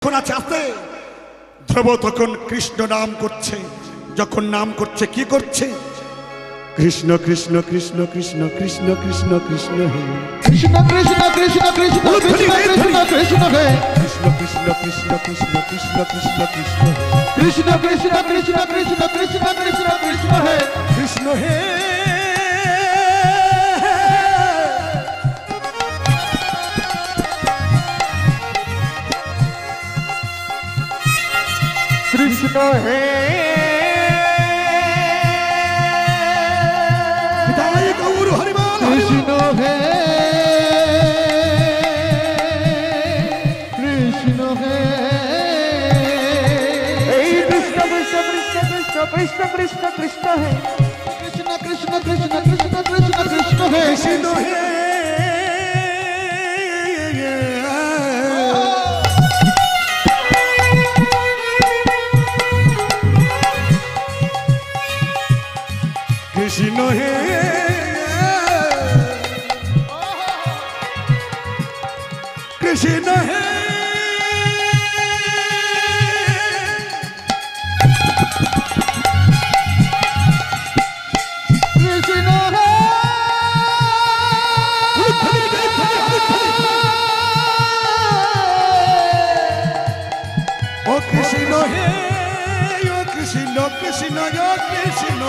যখন আছে আসতে ধ্রুব তখন কৃষ্ণ নাম করছে। যখন নাম করছে কি করছে? কৃষ্ণ কৃষ্ণ কৃষ্ণ কৃষ্ণ কৃষ্ণ কৃষ্ণ কৃষ্ণ হে কৃষ্ণ কৃষ্ণ কৃষ্ণ কৃষ্ণ কৃষ্ণ কৃষ্ণ কৃষ্ণ হে কৃষ্ণ কৃষ্ণ কৃষ্ণ কৃষ্ণ কৃষ্ণ কৃষ্ণ কৃষ্ণ কৃষ্ণ কৃষ্ণ কৃষ্ণ কৃষ্ণ কৃষ্ণ কৃষ্ণ কৃষ্ণ হে কৃষ্ণ হে কৃষ্ণ হে জয় গৌর হরিবল কৃষ্ণ হে কৃষ্ণ হে এই কৃষ্ণ কৃষ্ণ কৃষ্ণ কৃষ্ণ কৃষ্ণ কৃষ্ণ কৃষ্ণ হে কৃষ্ণ কৃষ্ণ কৃষ্ণ কৃষ্ণ কৃষ্ণ কৃষ্ণ হে কৃষ্ণ হে কৃষ্ণ হে কৃষ্ণ হে কৃষ্ণ হে ও কৃষ্ণ হে ও কৃষ্ণ কৃষ্ণ ও কৃষ্ণ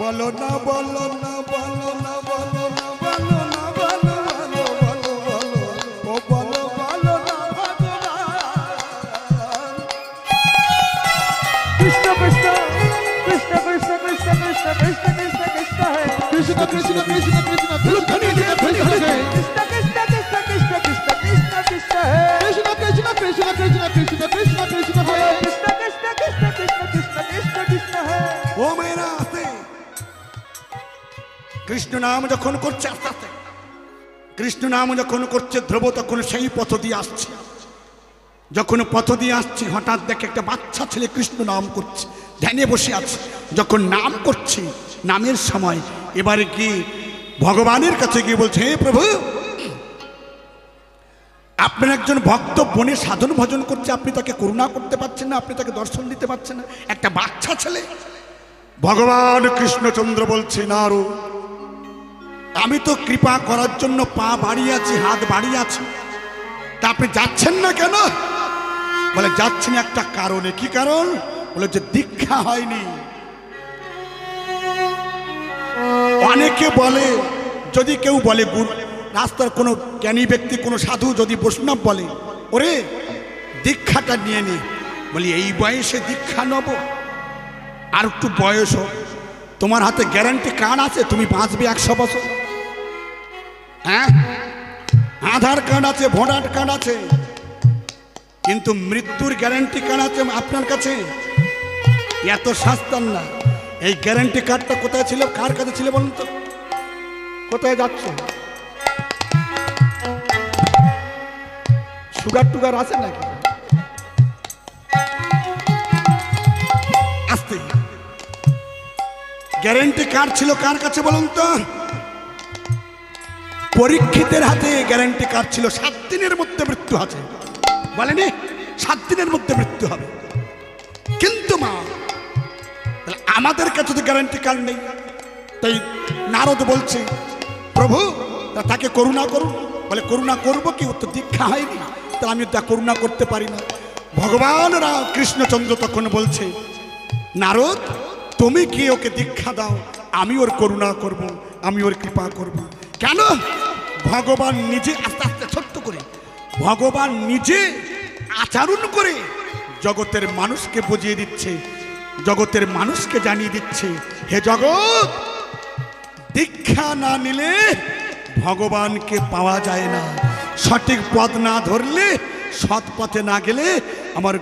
বলো না বলো না বলো না বলো না বলো না বলো বলো বলো বলো ও বলো বলো না ভগবান কৃষ্ণ কৃষ্ণ কৃষ্ণ কৃষ্ণ কৃষ্ণ কৃষ্ণ কৃষ্ণ কৃষ্ণ কৃষ্ণ হে কৃষ্ণ কৃষ্ণ কৃষ্ণ কৃষ্ণ কৃষ্ণ কৃষ্ণ কৃষ্ণ হে কৃষ্ণ কৃষ্ণ কৃষ্ণ কৃষ্ণ কৃষ্ণ কৃষ্ণ কৃষ্ণ হে কৃষ্ণ কৃষ্ণ কৃষ্ণ কৃষ্ণ কৃষ্ণ কৃষ্ণ কৃষ্ণ হে কৃষ্ণ কৃষ্ণ কৃষ্ণ কৃষ্ণ কৃষ্ণ কৃষ্ণ কৃষ্ণ হে ও মেয়েরা আছে কৃষ্ণ নাম যখন করছে আস্তে আস্তে কৃষ্ণ নাম যখন করছে ধ্রুব তখন সেই পথ দিয়ে আসছে। যখন পথ দিয়ে আসছে হঠাৎ দেখে একটা বাচ্চা ছেলে কৃষ্ণ নাম করছে, ধ্যানে বসে আছে। যখন নাম করছে নামের সময় এবারে কি ভগবানের কাছে গিয়ে বলছে, হে প্রভু, আপনার একজন ভক্ত বনে সাধন ভজন করছে, আপনি তাকে করুণা করতে পারছেন না, আপনি তাকে দর্শন দিতে পারছেন না, একটা বাচ্চা ছেলে। ভগবান কৃষ্ণচন্দ্র বলছে, নারদ, আমি তো কৃপা করার জন্য পা বাড়িয়ে আছি, হাত বাড়িয়ে আছি, তা আপনি যাচ্ছেন না কেন? বলে যাচ্ছেন একটা কারণে। কি কারণ? বলে যে দীক্ষা হয়নি। অনেকে বলে, যদি কেউ বলে গুরু, রাস্তার কোনো জ্ঞানী ব্যক্তি, কোনো সাধু যদি বৈষ্ণব বলে, ওরে দীক্ষাটা নিয়ে নে, বলি এই বয়সে দীক্ষা নেব? আর একটু বয়স হোক, তোমার হাতে গ্যারান্টি কার্ড আছে তুমি বাঁচবে 100 বছর? হ্যাঁ, আধার কার্ড আছে, ভোটার কার্ড আছে, কিন্তু মৃত্যুর গ্যারান্টি কার্ড আছে আপনার কাছে? এত সস্তা না। এই গ্যারান্টি কার্ডটা কোথায় ছিল, কার কাছে ছিল বলুন তো? কোথায় যাচ্ছ? সুগার টুগার আছে নাকি? আসতে গ্যারান্টি কার্ড ছিল কার কাছে বলুন তো? পরীক্ষিতের হাতে গ্যারান্টি কার্ড ছিল। 7 দিনের মধ্যে মৃত্যু আছে, বলেনি 7 দিনের মধ্যে মৃত্যু হবে। কিন্তু মা, আমাদের কাছে তো গ্যারান্টি কার্ড নেই। তাই নারদ বলছে, প্রভু তাকে করুণা করুন। বলে করুণা করবো কি, ও তো দীক্ষা হয়নি, তা আমি তা করুণা করতে পারি না। ভগবান কৃষ্ণচন্দ্র তখন বলছে, নারদ, তুমি কি ওকে দীক্ষা দাও, আমি ওর করুণা করব, আমি ওর কৃপা করব। কেন? ভগবান নিজে, আস্তে আস্তে ছোট্ট করে ভগবান নিজে আচরণ করে জগতের মানুষকে বুঝিয়ে দিচ্ছে, জগতের মানুষকে জানিয়ে দিচ্ছে, হে জগৎ, দীক্ষা না নিলে ভগবানকে পাওয়া যায় না। সঠিক পথ না ধরলে, সৎ পথে না গেলে আমার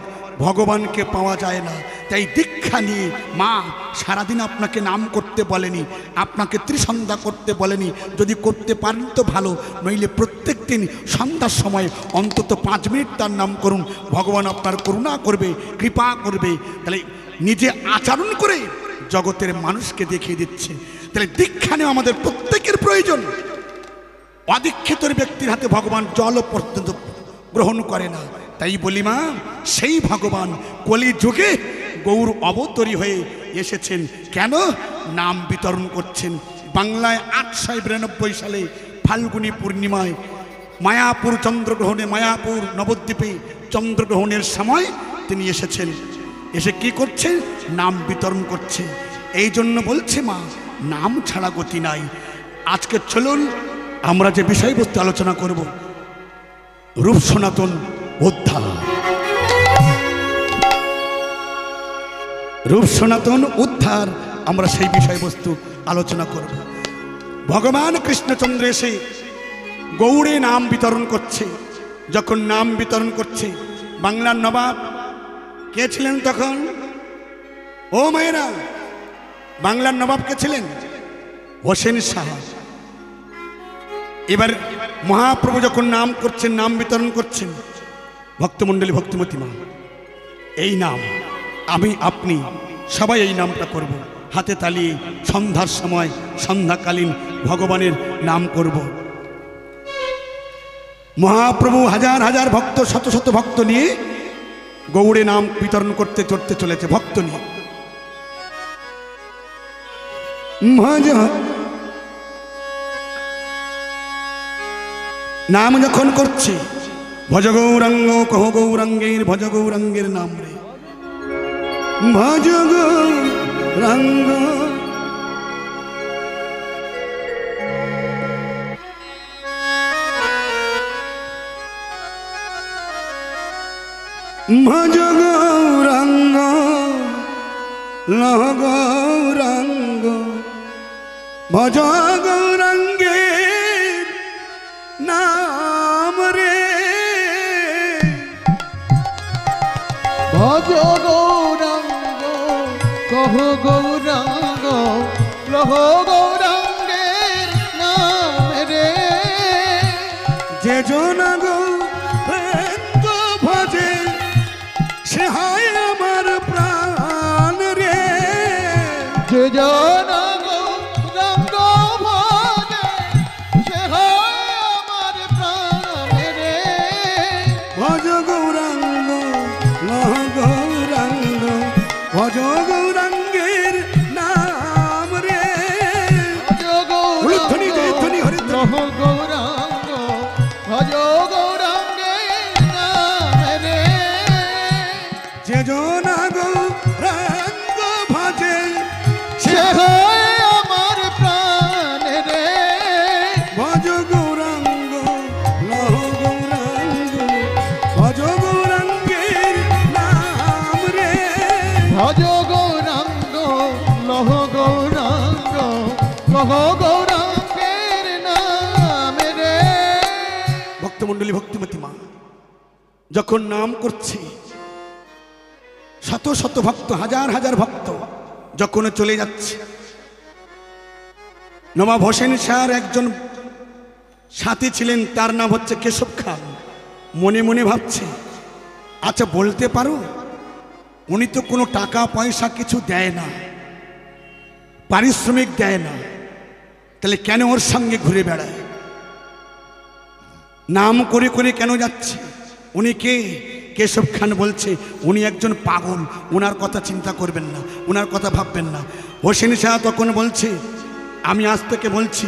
ভগবানকে পাওয়া যায় না। তাই দীক্ষা নিয়ে মা সারাদিন আপনাকে নাম করতে বলেনি, আপনাকে ত্রিসন্ধ্যা করতে বলেনি। যদি করতে পারেন তো ভালো, নইলে প্রত্যেক দিন সন্ধ্যার সময় অন্তত 5 মিনিট তার নাম করুন। ভগবান আপনার করুণা করবে, কৃপা করবে। তাহলে নিজে আচরণ করে জগতের মানুষকে দেখিয়ে দিচ্ছে। তাহলে দীক্ষা নেওয়া আমাদের প্রত্যেকের প্রয়োজন। অদীক্ষিতর ব্যক্তির হাতে ভগবান জল পর্যন্ত গ্রহণ করে না। তাই বলি মা, সেই ভগবান কলি যুগে গৌর অবতরী হয়ে এসেছেন। কেন? নাম বিতরণ করছেন। বাংলায় 892 সালে ফাল্গুনী পূর্ণিমায় মায়াপুর চন্দ্রগ্রহণে, মায়াপুর নবদ্বীপে চন্দ্রগ্রহণের সময় তিনি এসেছেন। এসে কি করছে? নাম বিতরণ করছে। এই জন্য বলছে মা, নাম ছাড়া গতি নাই। আজকে চলুন আমরা যে বিষয়বস্তু আলোচনা করব, রূপ সনাতন উদ্ধার। রূপ সনাতন উদ্ধার, আমরা সেই বিষয়বস্তু আলোচনা করব। ভগবান কৃষ্ণচন্দ্র এসে গৌড়ে নাম বিতরণ করছে। যখন নাম বিতরণ করছে, বাংলার নবাব কে ছিলেন তখন? ও মায়েরা, বাংলার নবাব কে ছিলেন? হোসেন শাহ। এবার মহাপ্রভু যখন নাম করছেন, নাম বিতরণ করছেন, ভক্তমণ্ডলী, ভক্তিমতী মা, এই নাম আমি আপনি সবাই এই নামটা করব। হাতে তালি, সন্ধ্যার সময় সন্ধ্যাকালীন ভগবানের নাম করব। মহাপ্রভু হাজার হাজার ভক্ত, শত শত ভক্ত নিয়ে গৌড়ে নাম বিতরণ করতে চড়তে চলেছে, ভক্ত নিয়ে। নাম যখন করছে, ভজ গৌরাঙ্গ কহ গৌরাঙ্গের, ভজ গৌরাঙ্গের নাম রে, ভজ গৌরাঙ্গ। ভজ গৌরাঙ্গ লহ গৌরাঙ্গ, ভজ গৌরাঙ্গের নাম রে, ভজ গৌরাঙ্গ কহ গৌরাঙ্গ লহ গৌরাঙ্গের নাম রে। যে জন গৌরাঙ্গ ভজে সে হয় আমার প্রাণ রে, যে জন গৌরাঙ্গ ভজে সে হয় আমার প্রাণ রে। ভজ গৌরাঙ্গ লহ গৌরাঙ্গ, ভজ গৌরাঙ্গের নাম রে। ভজ ধ্বনি দে, ধ্বনি হরি গৌরাঙ্গ লহ গৌরাঙ্গ, ভজ গৌরাঙ্গের নাম রে। যে জন গৌরাঙ্গ ভজে সে হয় আমার প্রাণ রে। ভজ গৌরাঙ্গ লহ গৌরাঙ্গ, ভজ গৌরাঙ্গের নাম রে। ভজ গৌরাঙ্গ লহ গৌরাঙ্গ লহ গৌরাঙ্গের নাম রে। ভক্তমণ্ডলী, ভক্তিমতী মা, যখন নাম করছে, শত শত ভক্ত, হাজার হাজার ভক্ত যখন চলে যাচ্ছে, নবাব হোসেন শাহর একজন সাথী ছিলেন, তার নাম হচ্ছে কেশব খান। মনে মনে ভাবছে, আচ্ছা বলতে পারো, উনি তো কোনো টাকা পয়সা কিছু দেয় না, পারিশ্রমিক দেয় না, তাহলে কেন ওর সঙ্গে ঘুরে বেড়ায়? নাম করে করে কেন যাচ্ছে? উনি কে? কেশব খান বলছে, উনি একজন পাগল, ওনার কথা চিন্তা করবেন না, ওনার কথা ভাববেন না। হোসেন শাহ তখন বলছে, আমি আজ থেকে বলছি,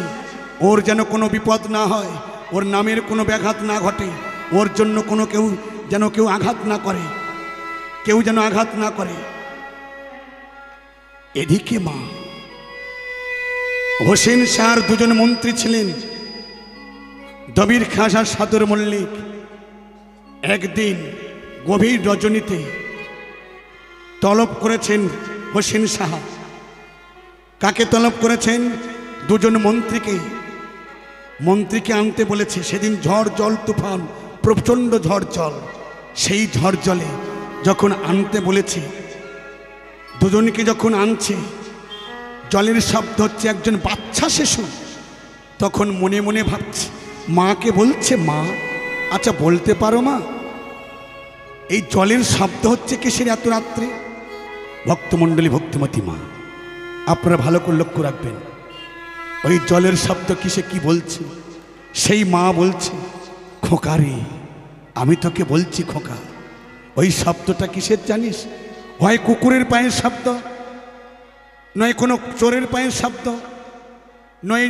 ওর যেন কোনো বিপদ না হয়, ওর নামের কোনো ব্যাঘাত না ঘটে, ওর জন্য কোনো কেউ আঘাত না করে, কেউ যেন আঘাত না করে। এদিকে মা, হোসেন শাহর দুজন মন্ত্রী ছিলেন, দবির খাঁ আর সাদর মল্লিক। একদিন গভীর রজনীতে তলব করেছেন হোসেন শাহ। কাকে তলব করেছেন? দুজন মন্ত্রীকে। মন্ত্রীকে আনতে বলেছে। সেদিন ঝড় জল তুফান, প্রচণ্ড ঝড় জল। সেই ঝড় জলে যখন আনতে বলেছে, দুজনকে যখন আনছে, জলের শব্দ হচ্ছে একজন বাচ্চা শিশু। তখন মনে মনে ভাবছে, মাকে বলছে, মা আচ্ছা বলতে পারো মা, এই জলের শব্দ হচ্ছে কিসের এত রাত্রে? ভক্তমণ্ডলী, ভক্তিমতী মা, আপনারা ভালো করে লক্ষ্য রাখবেন, ওই জলের শব্দ কিসে কি বলছে? সেই মা বলছে, খোকা রে, আমি তোকে বলছি খোকা। ওই শব্দটা কিসের জানিস? হয় কুকুরের পায়ের শব্দ, নয় কোনো চোরের পায়ের শব্দ, নয়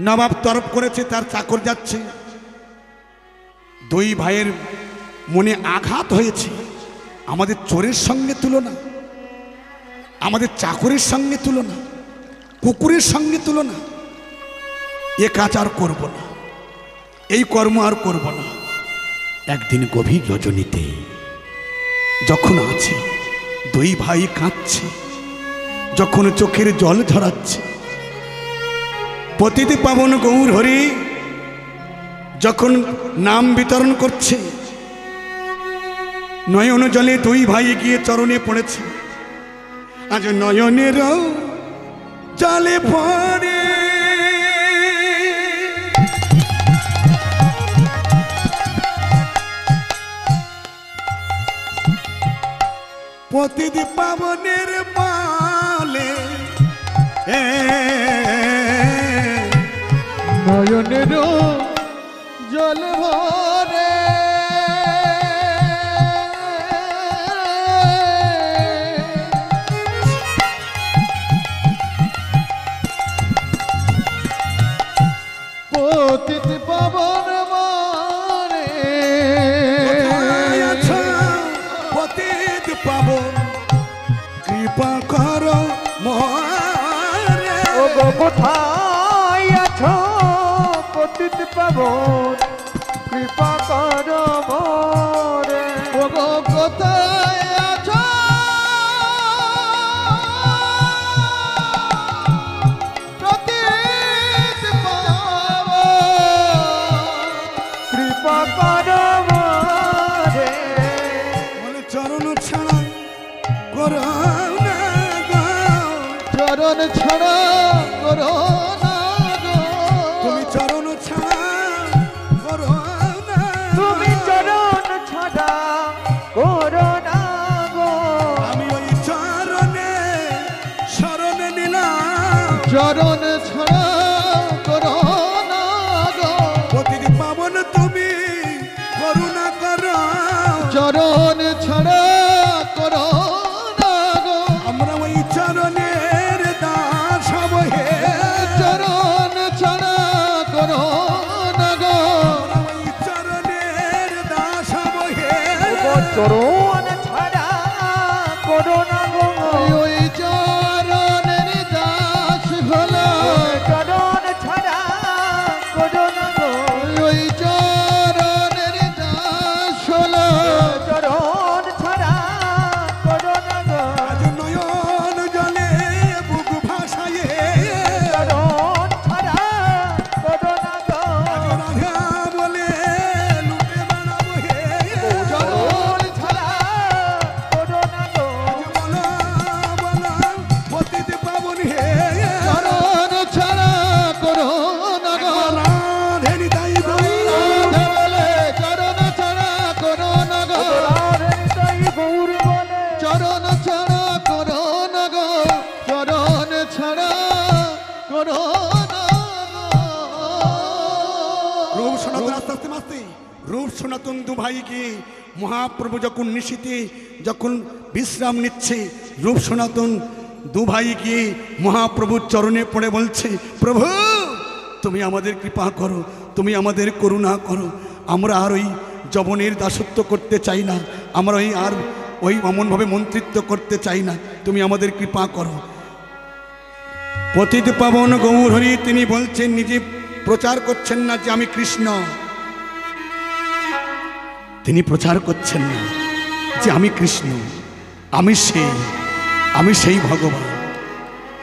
নবাব তরফ করেছে তার চাকর যাচ্ছে। দুই ভাইয়ের মনে আঘাত হয়েছে, আমাদের চোরের সঙ্গে তুলনা, আমাদের চাকরের সঙ্গে তুলনা, কুকুরের সঙ্গে তুলনা। এ কাজ আর করব না, এই কর্ম আর করব না। একদিন গভীর রজনীতে যখন আছে দুই ভাই কাঁদছে, যখন চোখের জল ঝরাচ্ছে, পতিত পাবন গৌর হরি যখন নাম বিতরণ করছে, নয়ন জলে দুই ভাই গিয়ে চরণে পড়েছে। আজ নয়নের জলে পড়ে পতিত পাবনের মালে, নয়নের জল ভরে পতিত পাবন মানে পতিত পাবন কৃপা কর মরে। ও গো কোথায় আছো পতিত পাবন কৃপা কর মোরে। ও গো কোথায় আছো পতিত পাবন কৃপা কর মোরে। বলে চরণ ছাড়া করো না গো, চরণ ছাড়া করো না গো, তুমি চরণ ছাড়া করো না, তুমি চরণ ছাড়া করো না গো। আমি ওই চরণে শরণ নিলাম। চরণ ছাড়া করো না গো, পতিত পাবন তুমি করুণা করো। চরণ ছাড়া করো না গো, আমরা ওই চরণের দাস হব হে, চরণ ছাড়া করো না গো, আমরা ওই চরণের দাস হব হে। চরণ ছাড়া করো না গো, ওই চরণের দাস হলো। চরণ ছাড়া করো না গো, ওই চরণের দাস হলো। চরণ ছাড়া করো না গো, আজ নয়ন জলে বুক ভাসায়ে, চরণ ছাড়া করো না গো, আজ রাধা বলে লুটে বেড়াবো হে। চরণ ছাড়া করো না গো, বলো বলো পতিত পাবন হে, চরণ ছাড়া করো না গো। রাধে নিতাই গৌর। রাধে বলে চরণ ছাড়া করো না গো, গৌর বলে চরণ ছাড়া করো না গো, চরণ ছাড়া করো না গো। রূপ সনাতন আস্তে আস্তে মাস্তে রূপ সনাতন দু ভাইকে মহাপ্রভু যখন নিশীতে যখন বিশ্রাম নিচ্ছে, রূপ সনাতন দু ভাই গিয়ে মহাপ্রভুর চরণে পড়ে বলছে, প্রভু তুমি আমাদের কৃপা করো, তুমি আমাদের করুণা করো। আমরা আর ওই যবনের দাসত্ব করতে চাই না, আমরা ওই অমনভাবে মন্ত্রিত্ব করতে চাই না, তুমি আমাদের কৃপা করো। পতিত পাবন গৌর হরি তিনি বলছেন, নিজে প্রচার করছেন না যে আমি কৃষ্ণ, তিনি প্রচার করছেন না যে আমি কৃষ্ণ, আমি সেই ভগবান।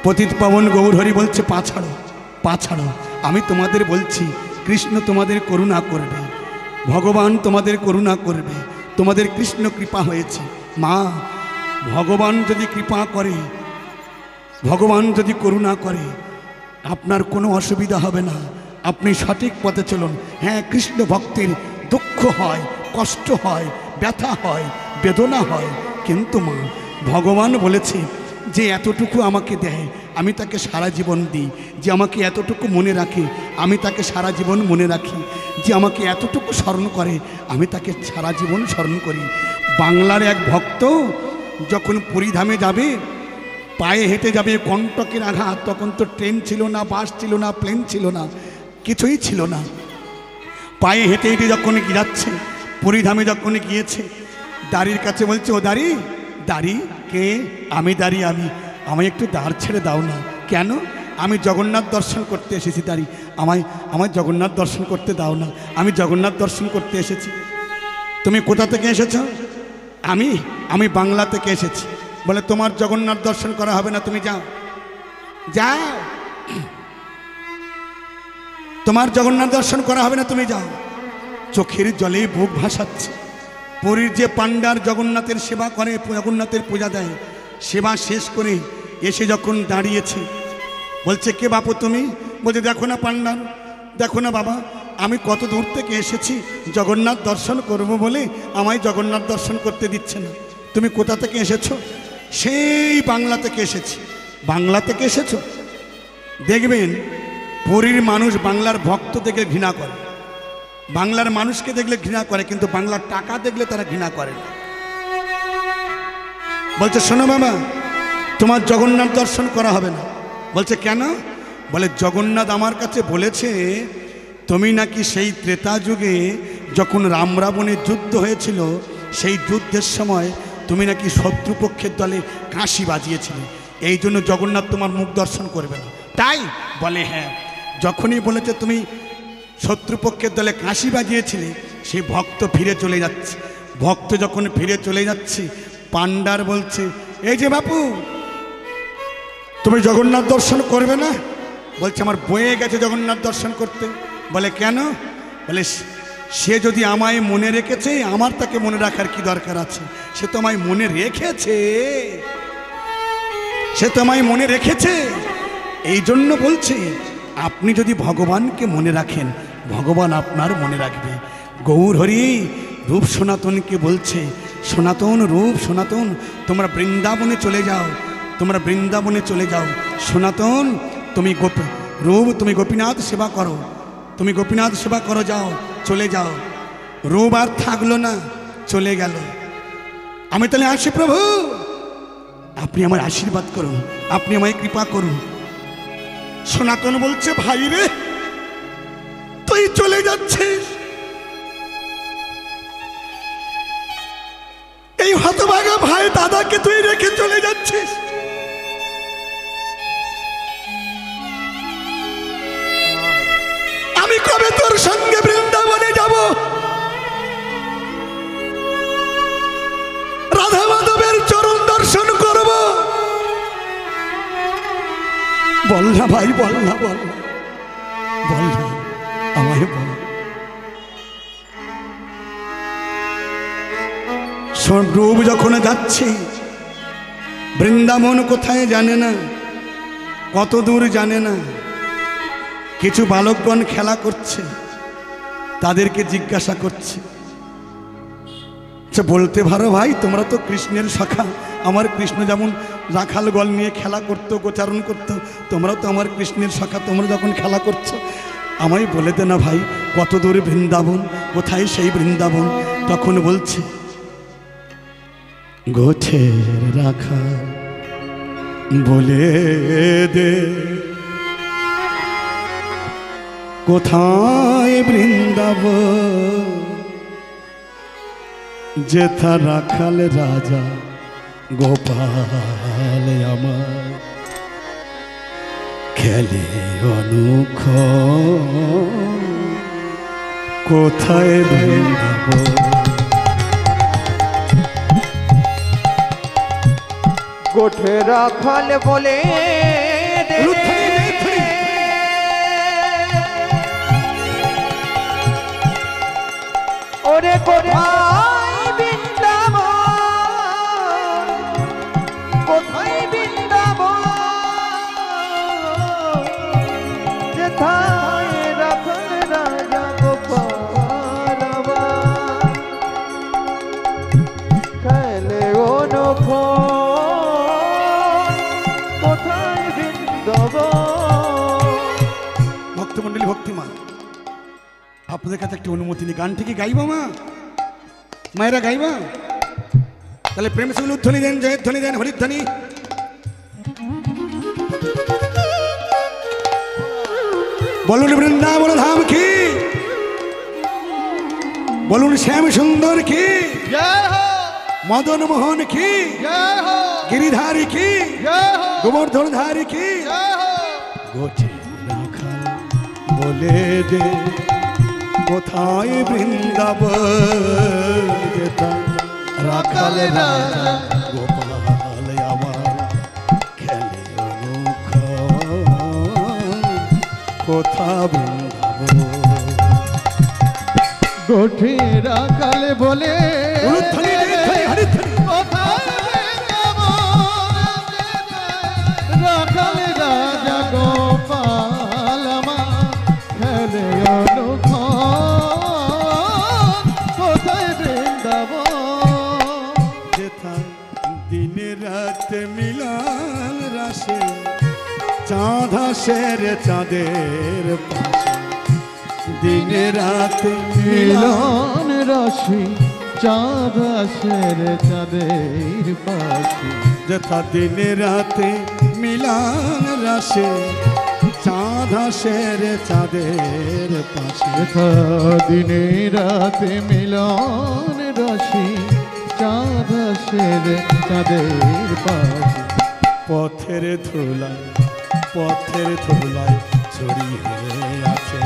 পতিত পাবন গৌর হরি বলছে, পা ছাড়ো, পা ছাড়ো, আমি তোমাদের বলছি কৃষ্ণ তোমাদের করুণা করবে, ভগবান তোমাদের করুণা করবে, তোমাদের কৃষ্ণ কৃপা হয়েছে। মা, ভগবান যদি কৃপা করে, ভগবান যদি করুণা করে, আপনার কোনো অসুবিধা হবে না, আপনি সঠিক পথে চলুন। হ্যাঁ, কৃষ্ণ ভক্তের দুঃখ হয়, কষ্ট হয়, ব্যথা হয়, বেদনা হয়, কিন্তু মা ভগবান বলেছে যে এতটুকু আমাকে দেয় আমি তাকে সারা জীবন দিই, যে আমাকে এতটুকু মনে রাখে আমি তাকে সারা জীবন মনে রাখি, যে আমাকে এতটুকু স্মরণ করে আমি তাকে সারা জীবন স্মরণ করি। বাংলার এক ভক্ত যখন পুরীধামে যাবে, পায়ে হেঁটে যাবে, কণ্টকের আঘাত, তখন তো ট্রেন ছিল না, বাস ছিল না, প্লেন ছিল না, কিছুই ছিল না। পায়ে হেঁটে হেঁটে যখন যাচ্ছে, পুরীধামে যখন গিয়েছে, দাড়ির কাছে বলছে, ও দাড়ি, দাড়ি কে? আমি দাড়ি, আমায় একটু দাঁড় ছেড়ে দাও না। কেন? আমি জগন্নাথ দর্শন করতে এসেছি দাড়ি, আমায় জগন্নাথ দর্শন করতে দাও না, আমি জগন্নাথ দর্শন করতে এসেছি। তুমি কোথা থেকে এসেছো? আমি বাংলা থেকে এসেছি। বলে তোমার জগন্নাথ দর্শন করা হবে না, তুমি যাও, যাও, তোমার জগন্নাথ দর্শন করা হবে না, তুমি যাও। চোখের জলে বুক ভাসাচ্ছে। পুরীর যে পাণ্ডার জগন্নাথের সেবা করে, জগন্নাথের পূজা দেয়, সেবা শেষ করে এসে যখন দাঁড়িয়েছে, বলছে, কে বাপু তুমি? বলছে, দেখো না পাণ্ডার, দেখো না বাবা, আমি কত দূর থেকে এসেছি জগন্নাথ দর্শন করব বলে, আমায় জগন্নাথ দর্শন করতে দিচ্ছে না। তুমি কোথা থেকে এসেছো? সেই বাংলা থেকে এসেছি। বাংলা থেকে এসেছো? দেখবেন পুরীর মানুষ বাংলার ভক্ত দেখলে ঘৃণা করে, বাংলার মানুষকে দেখলে ঘৃণা করে, কিন্তু বাংলার টাকা দেখলে তারা ঘৃণা করে না। বলছে, শোনো বাবা, তোমার জগন্নাথ দর্শন করা হবে না। বলছে, কেন? বলে, জগন্নাথ আমার কাছে বলেছে তুমি নাকি সেই ত্রেতা যুগে যখন রাম রাবণের যুদ্ধ হয়েছিল, সেই যুদ্ধের সময় তুমি নাকি শত্রুপক্ষের দলে কাঁসি বাজিয়েছিলে, এই জন্য জগন্নাথ তোমার মুখ দর্শন করবে না। তাই? বলে, হ্যাঁ। যখনই বলেছে তুমি শত্রুপক্ষের দলে কাঁসি বাজিয়েছিলে, সেই ভক্ত ফিরে চলে যাচ্ছে। ভক্ত যখন ফিরে চলে যাচ্ছে, পাণ্ডার বলছে, এই যে বাপু, তুমি জগন্নাথ দর্শন করবে না? বলছে, আমার বয়ে গেছে জগন্নাথ দর্শন করতে। বলে, কেন? বলে, সে যদি আমায় মনে রেখেছে, আমার তাকে মনে রাখার কি দরকার আছে? সে তো আমায় মনে রেখেছে, সে তো আমায় মনে রেখেছে। এই জন্য বলছে, আপনি যদি ভগবানকে মনে রাখেন, ভগবান আপনার মনে রাখবে। গৌর হরি রূপ সনাতনকে বলছে, সনাতন রূপ সনাতন, তোমরা বৃন্দাবনে চলে যাও, তোমরা বৃন্দাবনে চলে যাও। সনাতন তুমি রূপ, তুমি গোপীনাথ সেবা করো, তুমি গোপীনাথ সেবা করো, যাও, চলে যাও। রূপ আর থাকলো না, চলে গেল। আমি তাহলে আসি প্রভু, আপনি আমার আশীর্বাদ করুন, আপনি আমায় কৃপা করুন। সনাতন বলছে, ভাই রে, তুই চলে যাচ্ছিস, এই হতভাগা ভাই দাদাকে তুই রেখে চলে যাচ্ছিস। আমি কবে তোর সঙ্গে বৃন্দাবনে যাব? রাধা মাধবের চরণ দর্শন করব? বল না ভাই, বল না, বল না, বল না, আমায় বল। রূপ যখন যাচ্ছে, বৃন্দাবন কোথায় জানে না, কত দূর জানে না। কিছু বালকগণ খেলা করছে, তাদেরকে জিজ্ঞাসা করছে, বলতে পারো ভাই, তোমরা তো কৃষ্ণের সখা, আমার কৃষ্ণ যেমন রাখাল গল নিয়ে খেলা করতো, গোচারণ করতো, তোমরা তো আমার কৃষ্ণের সখা, তোমরা যখন খেলা করছো আমায় বলে দে না ভাই, কত দূরে বৃন্দাবন, কোথায় সেই বৃন্দাবন? তখন বলছে, গোছের রাখা বলে দে, কোথায় বৃন্দাবন, যেথা রাখাল রাজা গোপাল আমার খেলে অনুখ, কোথায় বৃন্দাবন। গোঠে রাখাল বলে দে, ওরে কোথায় বৃন্দাবন, কোথায় বৃন্দাবন, যেথায় রাখাল রাজা গোপাল আমার খেলে অনুখ, মাতৃমণ্ডলী ভক্তিমা, আপনাদের কাছে একটি অনুমতি নিই, গানটি কি গাইবা মা? মায়েরা গাইবা? তাহলে প্রেম সঙ্গে উদ্ধনি দেন, জয়ের ধ্বনি দেন, হরিধ্বনি। বলুন বৃন্দাবন ধাম কি, বলুন শ্যাম সুন্দর কি, জয় হো, মদন মোহন কি, জয় হো, গিরিধারী কি, জয় হো, গোবর্ধন ধারী কি। জয় হো। গোটে রাখা বলে দে কোথায় বৃন্দাবন যেতাম, রাখাল রাজা গোপাল আমার খেলে অনুক্ষণ, কোথা বৃন্দাবন। গোঠে রাখাল বলে উলুধ্বনি, নিরুধ্বনি, হরিধ্বনি। কোথায় বৃন্দাবন যেতাম, রাখাল রাজা গোপাল আমার খেলে অনুক্ষণ, কোথায় বৃন্দাবন। যেথায় দিনে রাত মিলাল রাশে, চাঁদ হাসের চাঁদের পাশে, দিনে রাত মিলাল মিলন রাশি চাঁদ আসের চাঁদের পাশে, যথা দিনে রাতে মিলান রাশে, চাঁদ হাসের চাঁদের পাশে। যথা দিনে রাতে মিলন রাশি চাঁদ আসের চাঁদের পাশে। পথের ধুলায় ছড়িয়ে আছে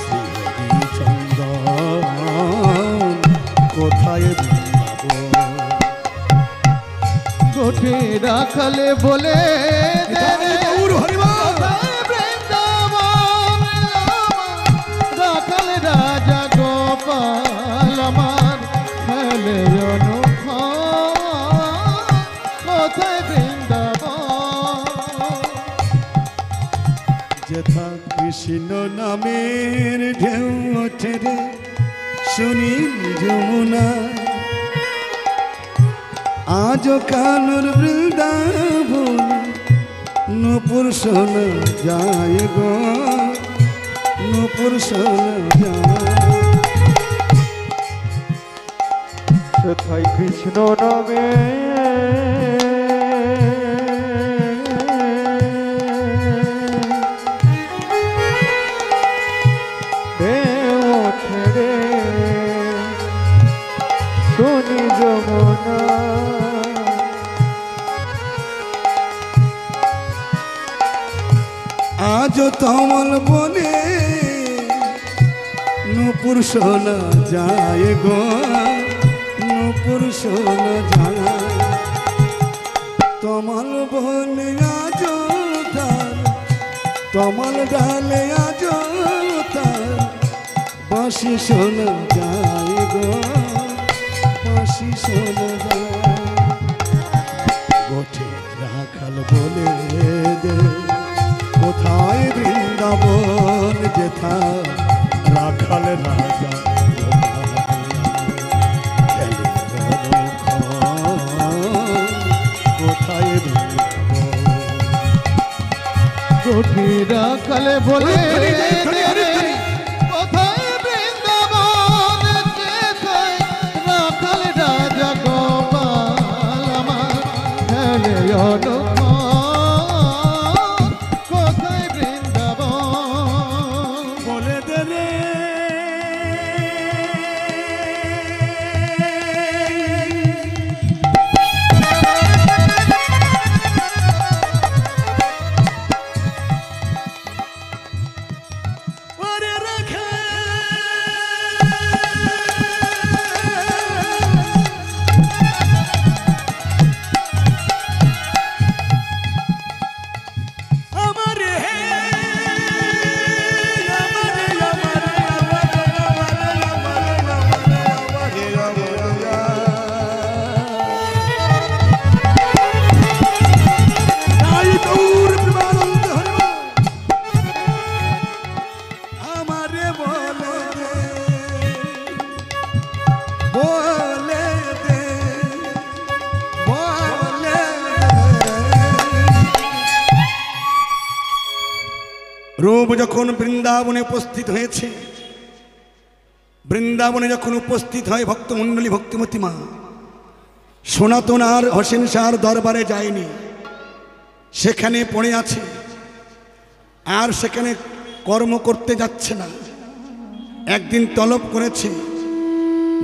শ্রীহরি চন্দন, কোথায় বৃন্দাবন। গোঠে রাখালে বলে গৌর হরিবল। কোথায় বৃন্দাবন, রাখাল রাজা গোপাল আমার খেলে অনুক্ষণ, কোথায় বৃন্দাবন। যেথা কৃষ্ণ নামের ঢেউ ওঠে রে শুনি যমুনা, আজ কানুর বৃন্দাবন নূপুর শোনা যায় গো, নূপুর শোনা যায়। সেথায় কৃষ্ণ নামে ওঠে রে শুনি যমুনা, আজ তমল বনে নূপুর শোনা যায় গো, নূপুর শোনা যায়। তমল বনে আজ তার, তমল ডালে আজ তার বাঁশি শোনা যায় গো, বাঁশি শোনা যায়। গোঠে রাখাল বলে দে কোথায় বৃন্দাবন, যেথা রাখাল রাজা খেলে অনুক্ষণ, কোথায় বৃন্দাবন। গোঠে রাখালে বলে হরিধ্বনি, হরিধ্বনি। কোথায় বৃন্দাবন, যেথায় রাখাল রাজা গোপাল আমার খেলে অনুক্ষণ, কোথায় বৃন্দাবন। বলে দে রে রূপ যখন বৃন্দাবনে উপস্থিত হয়েছে, বৃন্দাবনে যখন উপস্থিত হয় ভক্তমণ্ডলী, ভক্তিমতী মা সনাতন আর হোসেন শাহর দরবারে যায়নি, সেখানে পড়ে আছে, আর সেখানে কর্ম করতে যাচ্ছে না। একদিন তলব করেছে,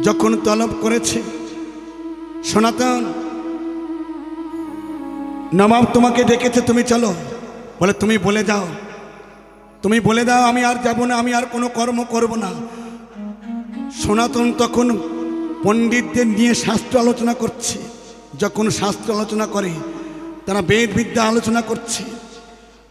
যখন তলব করেছে, সনাতন নবাব তোমাকে ডেকেছে, তুমি চলো। বলে তুমি বলে যাও, তুমি বলে দাও, আমি আর যাব না, আমি আর কোনো কর্ম করব না। সনাতন তখন পণ্ডিতদের নিয়ে শাস্ত্র আলোচনা করছে। যখন শাস্ত্র আলোচনা করে, তারা বেদ বিদ্যা আলোচনা করছে।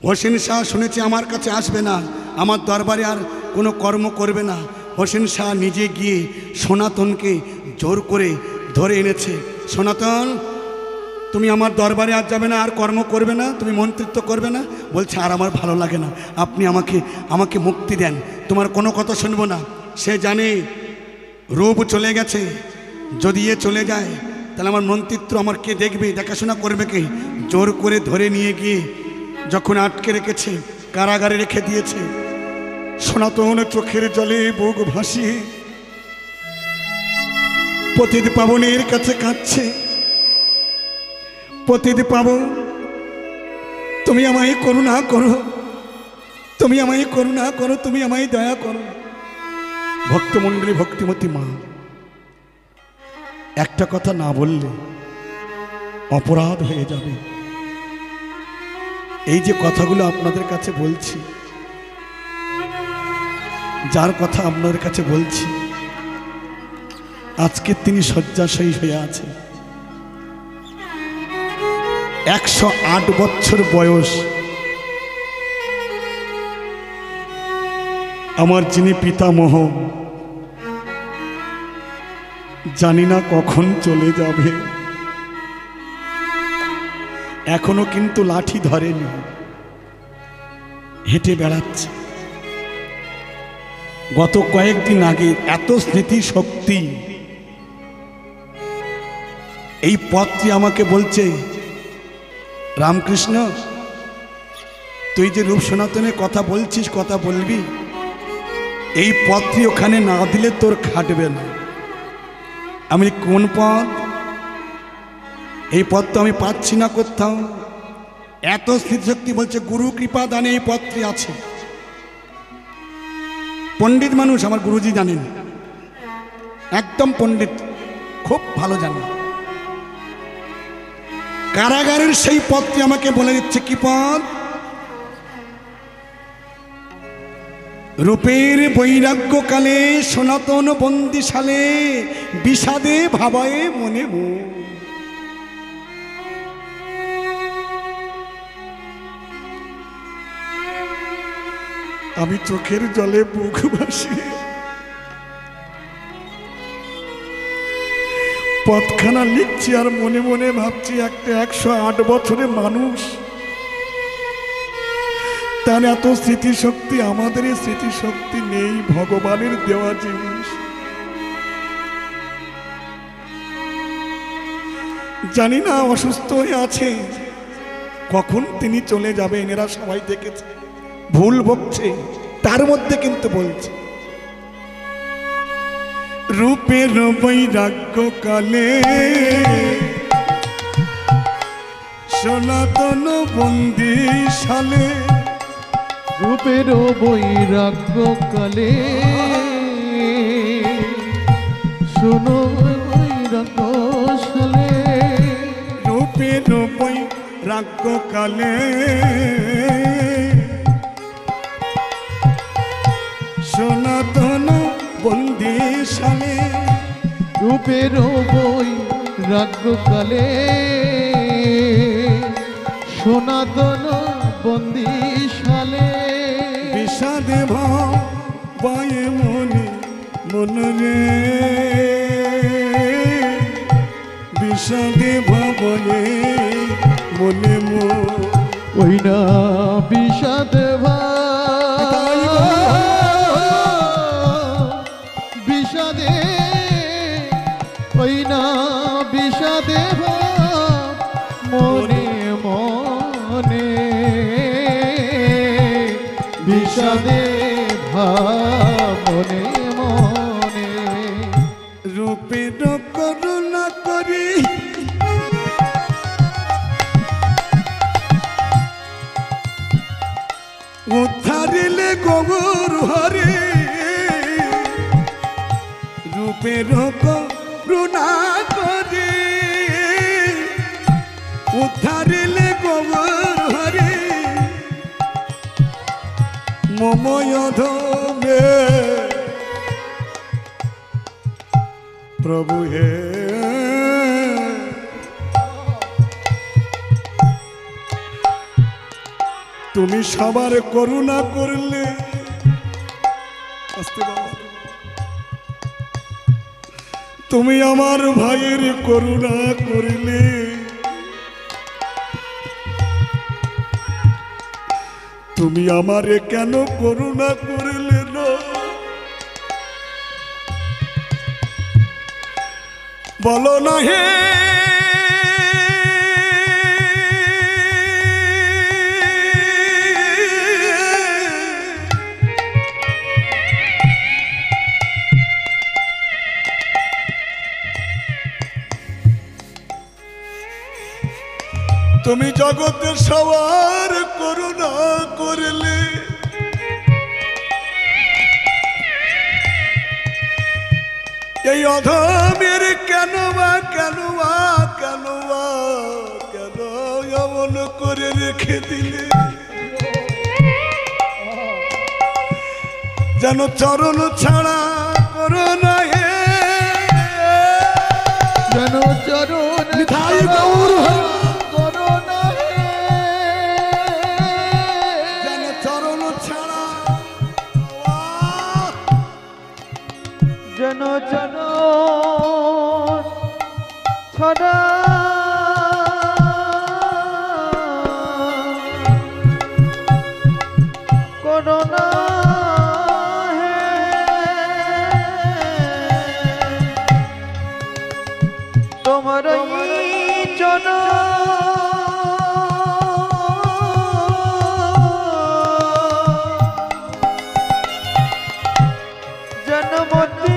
হোসেন শাহ শুনেছে আমার কাছে আসবে না, আমার দরবারে আর কোনো কর্ম করবে না। হোসেন শাহ নিজে গিয়ে সনাতনকে জোর করে ধরে এনেছে। সনাতন, তুমি আমার দরবারে আর যাবে না, আর কর্ম করবে না, তুমি মন্ত্রিত্ব করবে না। বলছে আর আমার ভালো লাগে না, আপনি আমাকে মুক্তি দেন, তোমার কোনো কথা শুনবো না। সে জানে রূপ চলে গেছে, যদি এ চলে যায় তাহলে আমার মন্ত্রিত্ব আমার কে দেখবে, দেখাশোনা করবে কে? জোর করে ধরে নিয়ে গিয়ে যখন আটকে রেখেছে, কারাগারে রেখে দিয়েছে। সনাতন চোখের জলে বুক ভাসিয়ে পতিত পাবনের কাছে কাঁদছে। পতিত পাবন, তুমি আমায় করুণা করো, তুমি আমায় করুণা করো, তুমি আমায় দয়া করো। ভক্তমণ্ডলী, ভক্তিমতী মা একটা কথা না বললে অপরাধ হয়ে যাবে। এই যে কথাগুলো আপনাদের কাছে বলছি, যার কথা আপনাদের কাছে বলছি, আজকে তিনি শয্যাশয়ী হয়ে আছে। 108 বছর বয়স। আমার যিনি পিতামহ, জানি না কখন চলে যাবে। এখনো কিন্তু লাঠি ধরেনি, হেঁটে বেড়াচ্ছে। গত কয়েকদিন আগে এত স্মৃতি শক্তি, এই পথটি আমাকে বলছে, রামকৃষ্ণ তুই যে রূপ সনাতনের কথা বলছিস, কথা বলবি, এই পথটি ওখানে না দিলে তোর খাটবে না। আমি কোন পথ? এই পথ তো আমি পাচ্ছি না কোথাও। এত স্মৃতিশক্তি বলছে, গুরু কৃপা দানে এই পথটি আছে। পণ্ডিত মানুষ, আমার গুরুজি জানেন, একদম পণ্ডিত, খুব ভালো জানেন। কারাগারের সেই পথটি আমাকে বলে দিচ্ছে। কি পথ? রূপের বৈরাগ্য কালে সনাতন বন্দিশালে বিষাদে ভাবায়ে মনে মন। আমি চোখের জলে বুক ভাসিয়ে পথখানা লিখছি, আর মনে মনে ভাবছি একটা 108 বছরের মানুষ, তার এত স্মৃতিশক্তি। আমাদের এই স্মৃতিশক্তি নেই, ভগবানের দেওয়া জিনিস। জানি না অসুস্থ হয়ে আছে, কখন তিনি চলে যাবেন এরা সবাই দেখেছে। ভুল বকছে, তার মধ্যে কিন্তু বলছে, রূপের বৈরাগ্য কালে সনাতন বন্দিশালে। রূপের বৈরাগ্য কালে শোনো বৈরাগ্য শালে। রূপের বৈরাগ্য কালে সনাতন বন্দিশালে। রূপের বৈরাগ্য কালে সনাতন বন্দিশালে। বিষাদে ভাবায়ে মনে মনরে, বিষাদে ভাবায়ে মনে মন। ওই না বিষাদ বিষাদে, ওই না বিষাদে মনে মনে হা মনে মনে রূপের করুণা করি উদ্ধারিলে গৌর হরে রূপের করুণা করি উদ্ধারিলে গৌর হরে মময় ধমে প্রভু হে তুমি সবার করুণা করলে আস্তে বাবা তুমি আমার ভাইয়ের করুণা করলে তুমি আমারে কেন করুণা করলে না বলো না হে তুমি জগতের সবার করুণা করলে এই অধমের কেন এমন করে রেখে দিলে যেন চরণ ছাড়া করোনা হে যেন চরণ নিতাই গৌর হরি করোনা যেন চরণ ছাড়া যেন যেন ছড়া করোনা তোমার জন জনমতি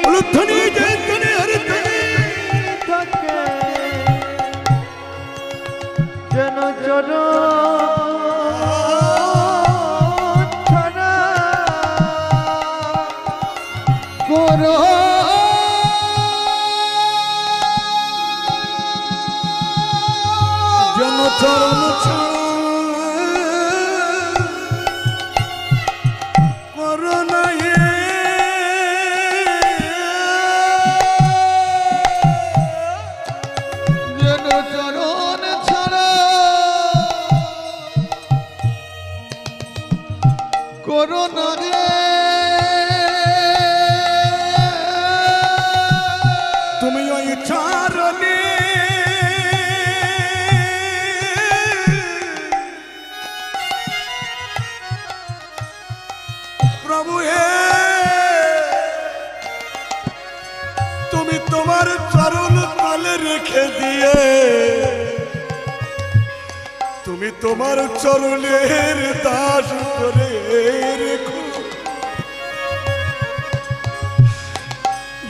উলুধ্বনি জয়ধ্বনি হরিধ্বনি থাকে যেন চরণ ছড়া করো যেন চরণ ছাড়া করোনা হে যেন চরণ ছাড়া করোনা তুমি ওই চরণে প্রভু হে তুমি তোমার চরণ তলে রেখে দিয়ে তুমি তোমার চরণের দাস করে রেখো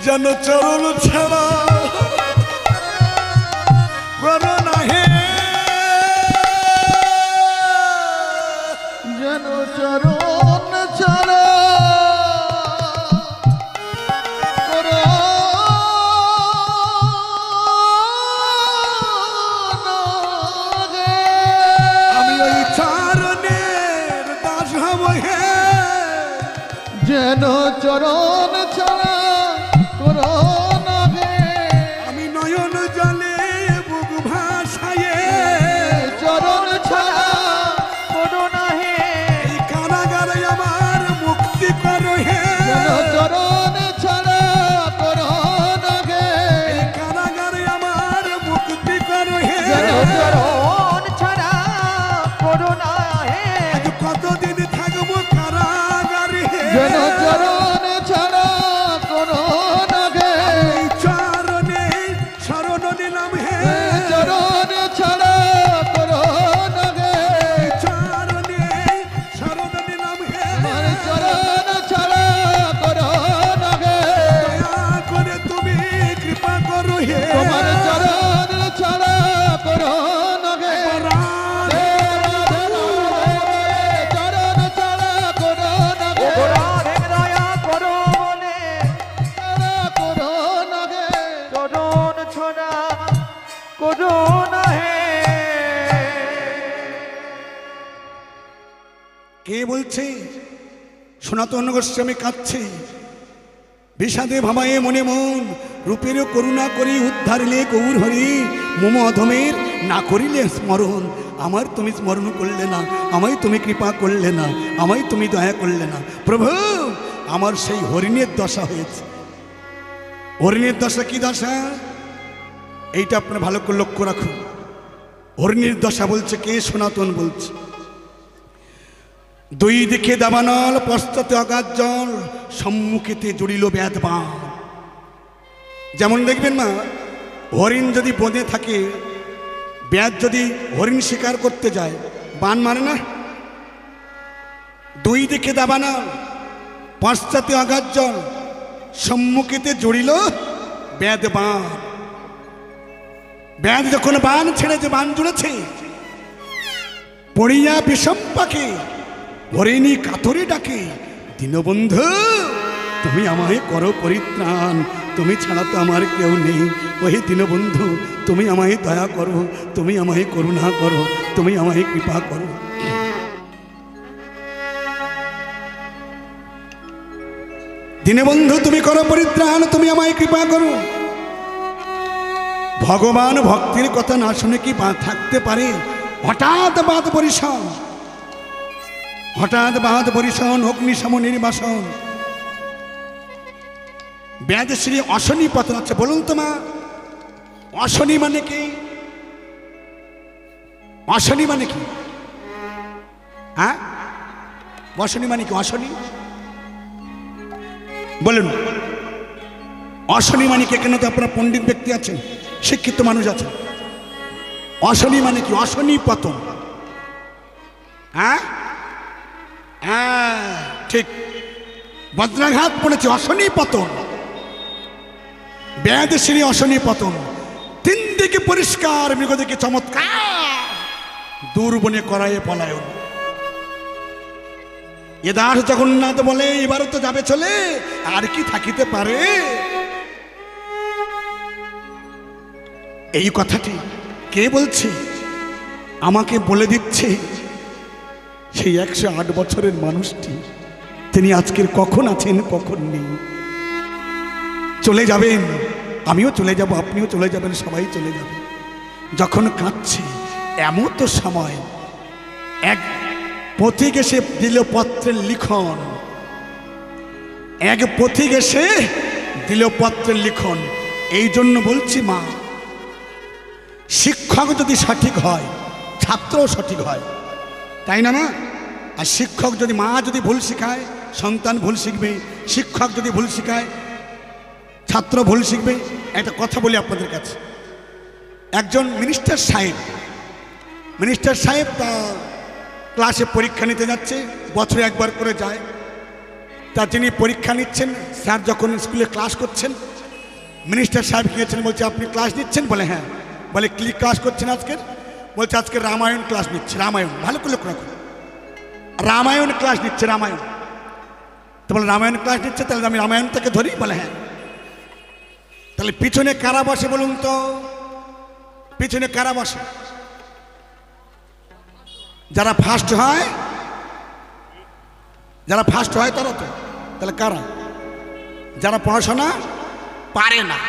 যেন চরণ ছাড়া করোনা হে যেন চরণ ছাড়া আমি ওই চরণের দাস হব হে যেন চরণ ছাড়া করোনা আমি নয়ন জলে বুক ভাসায়ে চরণ ছাড়া করোনা এই কারাগারে আমার মুক্তি করো হে যেন চরণ ছাড়া করোনা এই কারাগারে আমার মুক্তি করো হে যেন চরণ ছাড়া করোনা আজ কতদিন থাকবো কারাগারে হে যেন চরণ ছাড়া বলছে? সনাতন গোস্বামী কাঁদছে, বিষাদে ভাবায়ে মনে মন, রূপেরও করুণা করি উদ্ধারিলে গৌর হরি, মম অধমের না করিলে স্মরণ। আমার তুমি স্মরণ করলে না, আমায় তুমি কৃপা করলে না, আমায় তুমি দয়া করলে না। প্রভু, আমার সেই হরিণের দশা হয়েছে। হরিণের দশা কি দশা? এইটা আপনার ভালো করে লক্ষ্য রাখুন। হরিণের দশা বলছে কে? সনাতন বলছে। দুই দিকে দাবানল, পশ্চাতে অগাধ জল, সম্মুখেতে জুড়িল ব্যাধ বান। যেমন দেখবেন মা, হরিণ যদি বনে থাকে, ব্যাধ যদি হরিণ শিকার করতে যায়, বান মারে না? দুই দিকে দাবানল, পশ্চাতে অগাধ জল, সম্মুখেতে জুড়িল ব্যাধ বান। ব্যাধ যখন বান ছেড়েছে, বান জুড়েছে, পড়িয়া বিষম পাকে হরিণী কাতরে ডাকে, দীনবন্ধু তুমি আমায় করো পরিত্রাণ, তুমি ছাড়া তো আমার কেউ নেই। ওই দীনবন্ধু তুমি আমায় দয়া করো, তুমি আমায় করুণা করো, তুমি আমায় কৃপা করো। দীনবন্ধু তুমি করো পরিত্রাণ, তুমি আমায় কৃপা করো। ভগবান ভক্তির কথা না শুনে কি থাকতে পারে? হঠাৎ বাদ পরিশন, হঠাৎ বাদ পরিশন, অগ্নিশম নির্বাসন। ব্যাধশ্রী অশনি পতন। আছে বলুন তো মা, অশনি মানে কি? অশনি মানে কি? হ্যাঁ, অশনি মানে কি? অশনি বলুন, অশনি মানে কি? এখানে তো আপনারা পণ্ডিত ব্যক্তি আছেন, শিক্ষিত মানুষ আছেন। অশনি মানে কি? অশনি পতন। হ্যাঁ হ্যাঁ, ঠিক, বজ্রাঘাত পড়েছে, অশনি পতন। ব্যাধশ্রী অশনি পতন। তিন দিকে পরিষ্কার, মৃগদিকে চমৎকার, দুর্বনে করায়ে পলায়ন। এ দাস জগন্নাথ বলে এবারও তো যাবে চলে, আর কি থাকিতে পারে? এই কথাটি কে বলছে? আমাকে বলে দিচ্ছে সেই 108 বছরের মানুষটি। তিনি আজকের কখন আছেন, কখন নেই। চলে যাবেন, আমিও চলে যাব, আপনিও চলে যাবেন, সবাই চলে যাবে। যখন কাঁদছে, এমন তো সময় এক পথিক এসে দিল পত্রের লিখন, এক পথিক এসে দিল পত্রের লিখন। এই জন্য বলছি মা, শিক্ষক যদি সঠিক হয়, ছাত্রও সঠিক হয়, তাই না মা? আর শিক্ষক যদি, মা যদি ভুল শেখায়, সন্তান ভুল শিখবে। শিক্ষক যদি ভুল শেখায়, ছাত্র ভুল শিখবে। একটা কথা বলি আপনাদের কাছে। একজন মিনিস্টার সাহেব তা ক্লাসে পরীক্ষা নিতে যাচ্ছে, বছরে একবার করে যায়। তা যিনি পরীক্ষা নিচ্ছেন, স্যার যখন স্কুলে ক্লাস করছেন, মিনিস্টার সাহেব গিয়েছেন, বলছে আপনি ক্লাস নিচ্ছেন? বলে হ্যাঁ। বলে কি ক্লাস করছেন আজকের? বলছে আজকে রামায়ণ ক্লাস নিচ্ছে। রামায়ণ, ভালো করে লক্ষ্য রাখুন, রামায়ণ ক্লাস নিচ্ছে, রামায়ণ। তো বলে রামায়ণ ক্লাস নিচ্ছে, তাহলে আমি রামায়ণ থেকে ধরি? বলে হ্যাঁ। তাহলে পিছনে কারা বসে বলুন তো? পিছনে কারা বসে? যারা ফার্স্ট হয়, যারা ফার্স্ট হয় তারা তো। তাহলে কারা? যারা পড়াশোনা পারে না।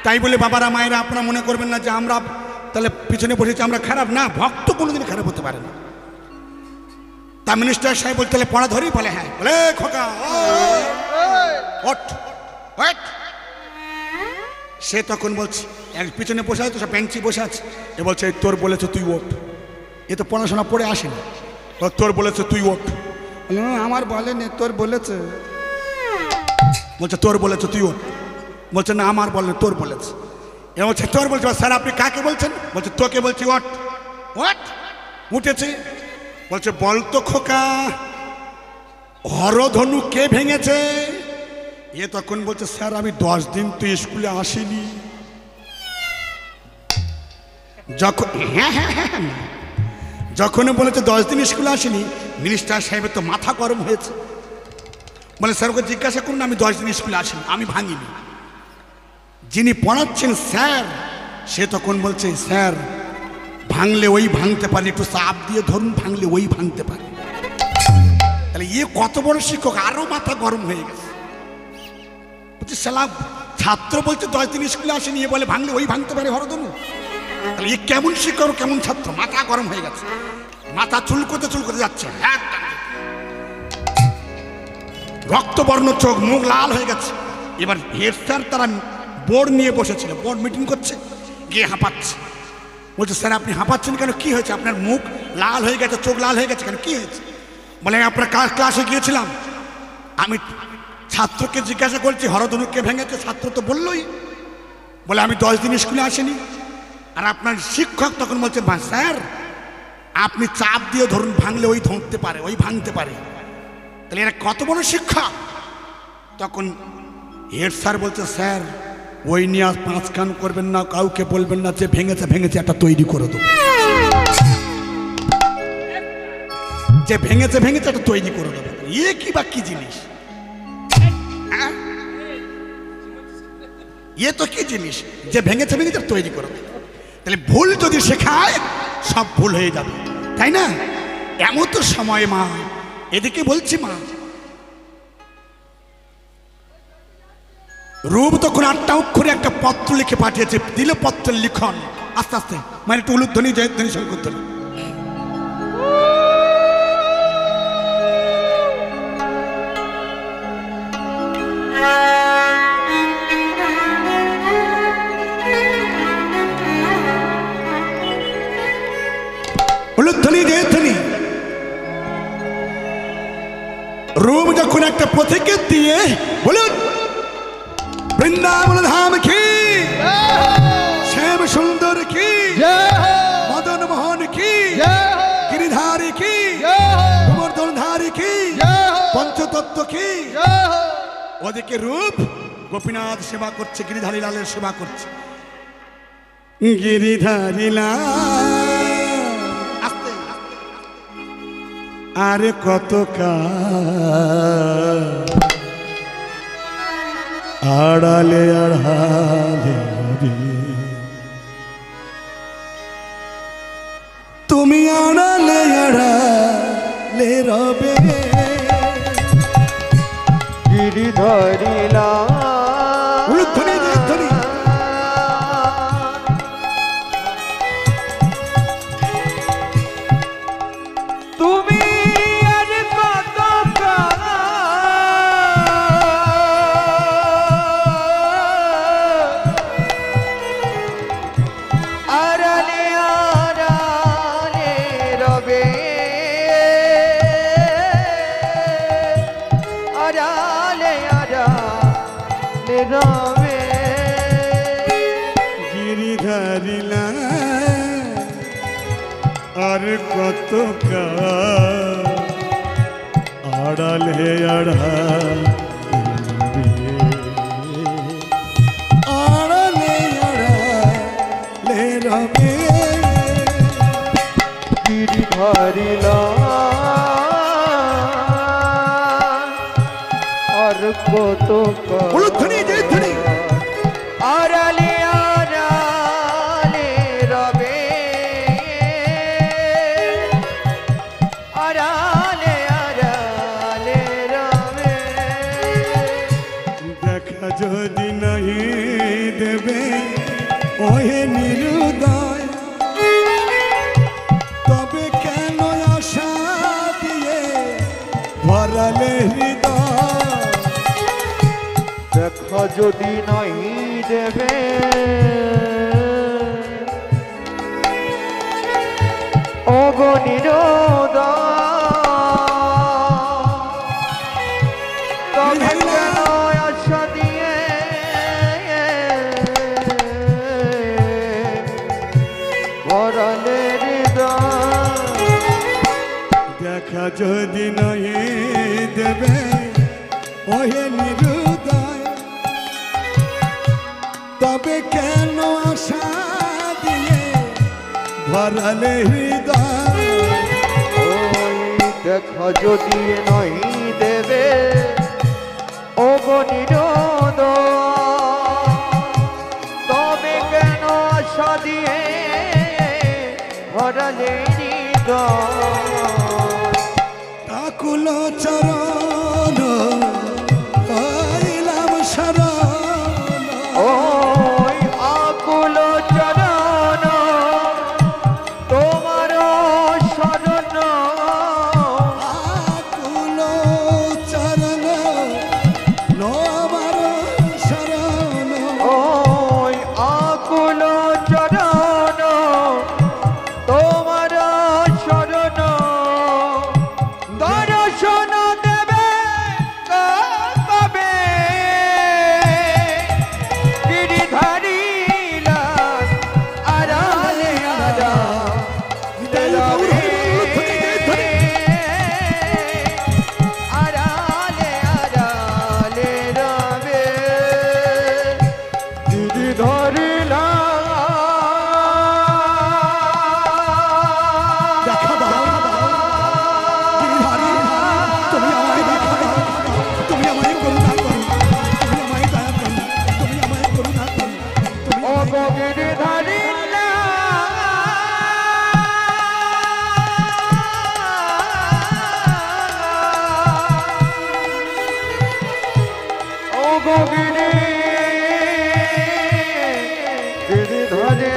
তাই বলে বাবারা মায়েরা আপনারা মনে করবেন না যে আমরা তাহলে পিছনে বসেছি আমরা খারাপ। না, ভক্ত কোনোদিন খারাপ হতে পারে না। তা মিনিস্টার সাহেব বলতে তাহলে পড়া ধরি? বলে হ্যাঁ। বলে খোকা ওঠ ওঠ। সে তখন বলছে, এক পিছনে বসে আছে তো, সব বেঞ্চি বসে আছে। এ বলছে তোর বলেছে তুই ওঠ। এ তো পড়াশোনা পড়ে আসেনি। তোর বলেছে তুই ওঠ। আমার বলেনি, তোর বলেছে। বলছে তোর বলেছে তুই ওঠ। বলছে না আমার বলে, তোর বলেছে। এ বলছে তোর বলছে। স্যার আপনি কাকে বলছেন? বলছে তোকে বলছি ওঠ। ওঠ। উঠেছে। বলছে বল তো খোকা, হরধনু কে ভেঙেছে? এ তখন বলছে স্যার আমি 10 দিন তো স্কুলে আসিনি। যখন বলেছে 10 দিন স্কুলে আসিনি, মিনিস্টার সাহেবের তো মাথা গরম হয়েছে। বলে স্যার ওকে জিজ্ঞাসা করুন, আমি 10 দিন স্কুলে আসিনি, আমি ভাঙিনি। যিনি পড়াচ্ছেন স্যার, সে তখন বলছে স্যার ভাঙলে ওই ভাঙতে পারে, একটু চাপ দিয়ে ধরুন, ভাঙলে ওই ভাঙতে পারে। তাহলে কত বড় শিক্ষক, আরো মাথা গরম হয়ে গেছে। বলছে শালা ছাত্র বলছে 10 দিন স্কুলে আসেনি, বলে ভাঙলে ওই ভাঙতে পারে হরধনু। তাহলে কেমন শিক্ষক কেমন ছাত্র, মাথা গরম হয়ে গেছে, মাথা চুলকোতে চুলকোতে যাচ্ছে, রক্তবর্ণ চোখ, মুখ লাল হয়ে গেছে। এবার হেড স্যার তারা বোর্ড নিয়ে বসেছিল, বোর্ড মিটিং করছে, গিয়ে হাঁপাচ্ছে। বলছে স্যার আপনি হাঁপাচ্ছেন কেন, কি হয়েছে? আপনার মুখ লাল হয়ে গেছে, চোখ লাল হয়ে গেছে কেন, কি হয়েছে? বলে আপনার ক্লাসে গিয়েছিলাম, আমি ছাত্রকে জিজ্ঞাসা করছি হরধনু কে ভেঙেছে, ছাত্র তো বললোই, বলে আমি 10 দিন স্কুলে আসিনি। আর আপনার শিক্ষক তখন বলছে স্যার আপনি চাপ দিয়ে ধরুন, ভাঙলে ওই ধরতে পারে, ওই ভাঙতে পারে। তাহলে এরা কত বড় শিক্ষা। তখন হেড স্যার বলছে স্যার ওই নিয়ে আজ 5 কান করবেন না, কাউকে বলবেন না, যে ভেঙেছে ভেঙেছে একটা তৈরি করে দেবো, যে ভেঙেছে ভেঙেছে একটা তৈরি করে দেবো। কি বা কি জিনিস, তো কি জিনিস, যে ভেঙেছে ভেঙেছে তৈরি করে দেবো। তাহলে ভুল যদি শেখায় সব ভুল হয়ে যাবে, তাই না? এমন তো সময় মা, এদিকে বলছি মা, রূপ তখন 8টা অক্ষরে একটা পত্র লিখে পাঠিয়েছে, দিল পত্রের লিখন আস্তে আস্তে, মানে একটু উলুধ্বনি জয়ধ্বনি শঙ্করধ্বনি। উলুধ্বনি জয়ধ্বনি। রূপ যখন একটা পথিকে দিয়ে বলুন বৃন্দাবন ধাম কি, শ্যাম সুন্দর কি, মদন মোহন কি, গিরিধারী কি, গোবর্ধনধারী কি, পঞ্চতত্ত্ব কি। ওদিকে রূপ গোপীনাথ সেবা করছে, গিরিধারী লালের সেবা করছে। গিরিধারী লাল আরে কত আড়ালে আড়ালে তুমি আড়ালে আড়ালে রবে, গিরিধারী লাল উলুধ্বনি জয়ধ্বনি। তুমি আর কত আড়ালে আড়ালে রবে, আড়ালে আড়ালে রবে। গিরিধারী লাল আর কত আড়ালে আড়ালে আড়ালে রবে, গিরিধারী লাল আর কত উলুধ্বনি জয়ধ্বনি। আড়ালে আড়ালে রবে, আড়ালে আড়ালে রবে। দেখা যদি নাই দেবে ওহে নিরুদয়, তবে কেন আশা দিয়ে ভরালে হৃদয়। দেখা যদি নাই দেবে অগণিরোদ, তবে কেন আশা দিয়ে ভরালে হৃদয়। দেখা যদি নাই দেবে ওহে নিরুদয়, তবে কেন আশা দিয়ে ভরালে হৃদয়। ওই দেখা যদি নাই দেবে অগণিরোদ, তবে কেন আশা দিয়ে ভরালে হৃদয়। কাকুল চর যোগিনী ধরে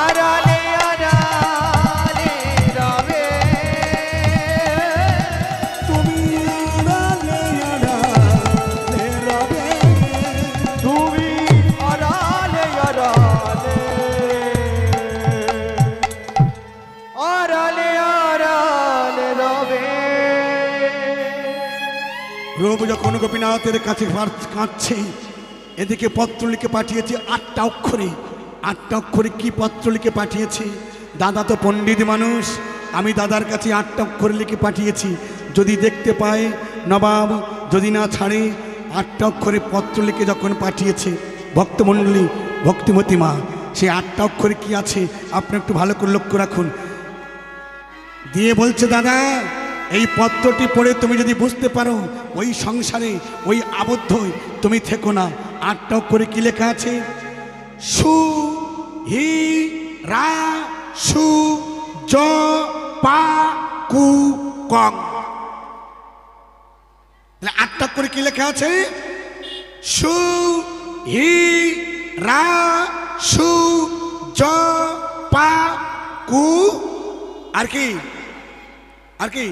আড়ালে আড়ালে রবে তুমি আড়ালে আড়ালে রবে, তুমি আড়ালে আড়ালে আড়ালে আড়ালে রবে। রূপ যখন গোপীনাথের কাছে কাঁদছে, এদিকে পত্র লিখে পাঠিয়েছে 8টা অক্ষরে। 8টা অক্ষরে কি পত্র লিখে পাঠিয়েছে? দাদা তো পণ্ডিত মানুষ, আমি দাদার কাছে 8টা অক্ষরে লিখে পাঠিয়েছি, যদি দেখতে পায় নবাব, যদি না ছাড়ে। 8টা অক্ষরে পত্র লিখে যখন পাঠিয়েছে ভক্তমণ্ডলী, ভক্তিমতী মা, সেই 8টা অক্ষরে কি আছে আপনি একটু ভালো করে লক্ষ্য রাখুন। দিয়ে বলছে, দাদা এই পত্রটি পড়ে তুমি যদি বুঝতে পারো ওই সংসারে ওই আবদ্ধ তুমি থেকো না। 8টা অক্ষরে কি লেখা আছে? সু হি রা সু জ পা কু কং। 8টা অক্ষরে কি লেখা আছে? সু হি রা সু জ পা কু, আর কি আর কি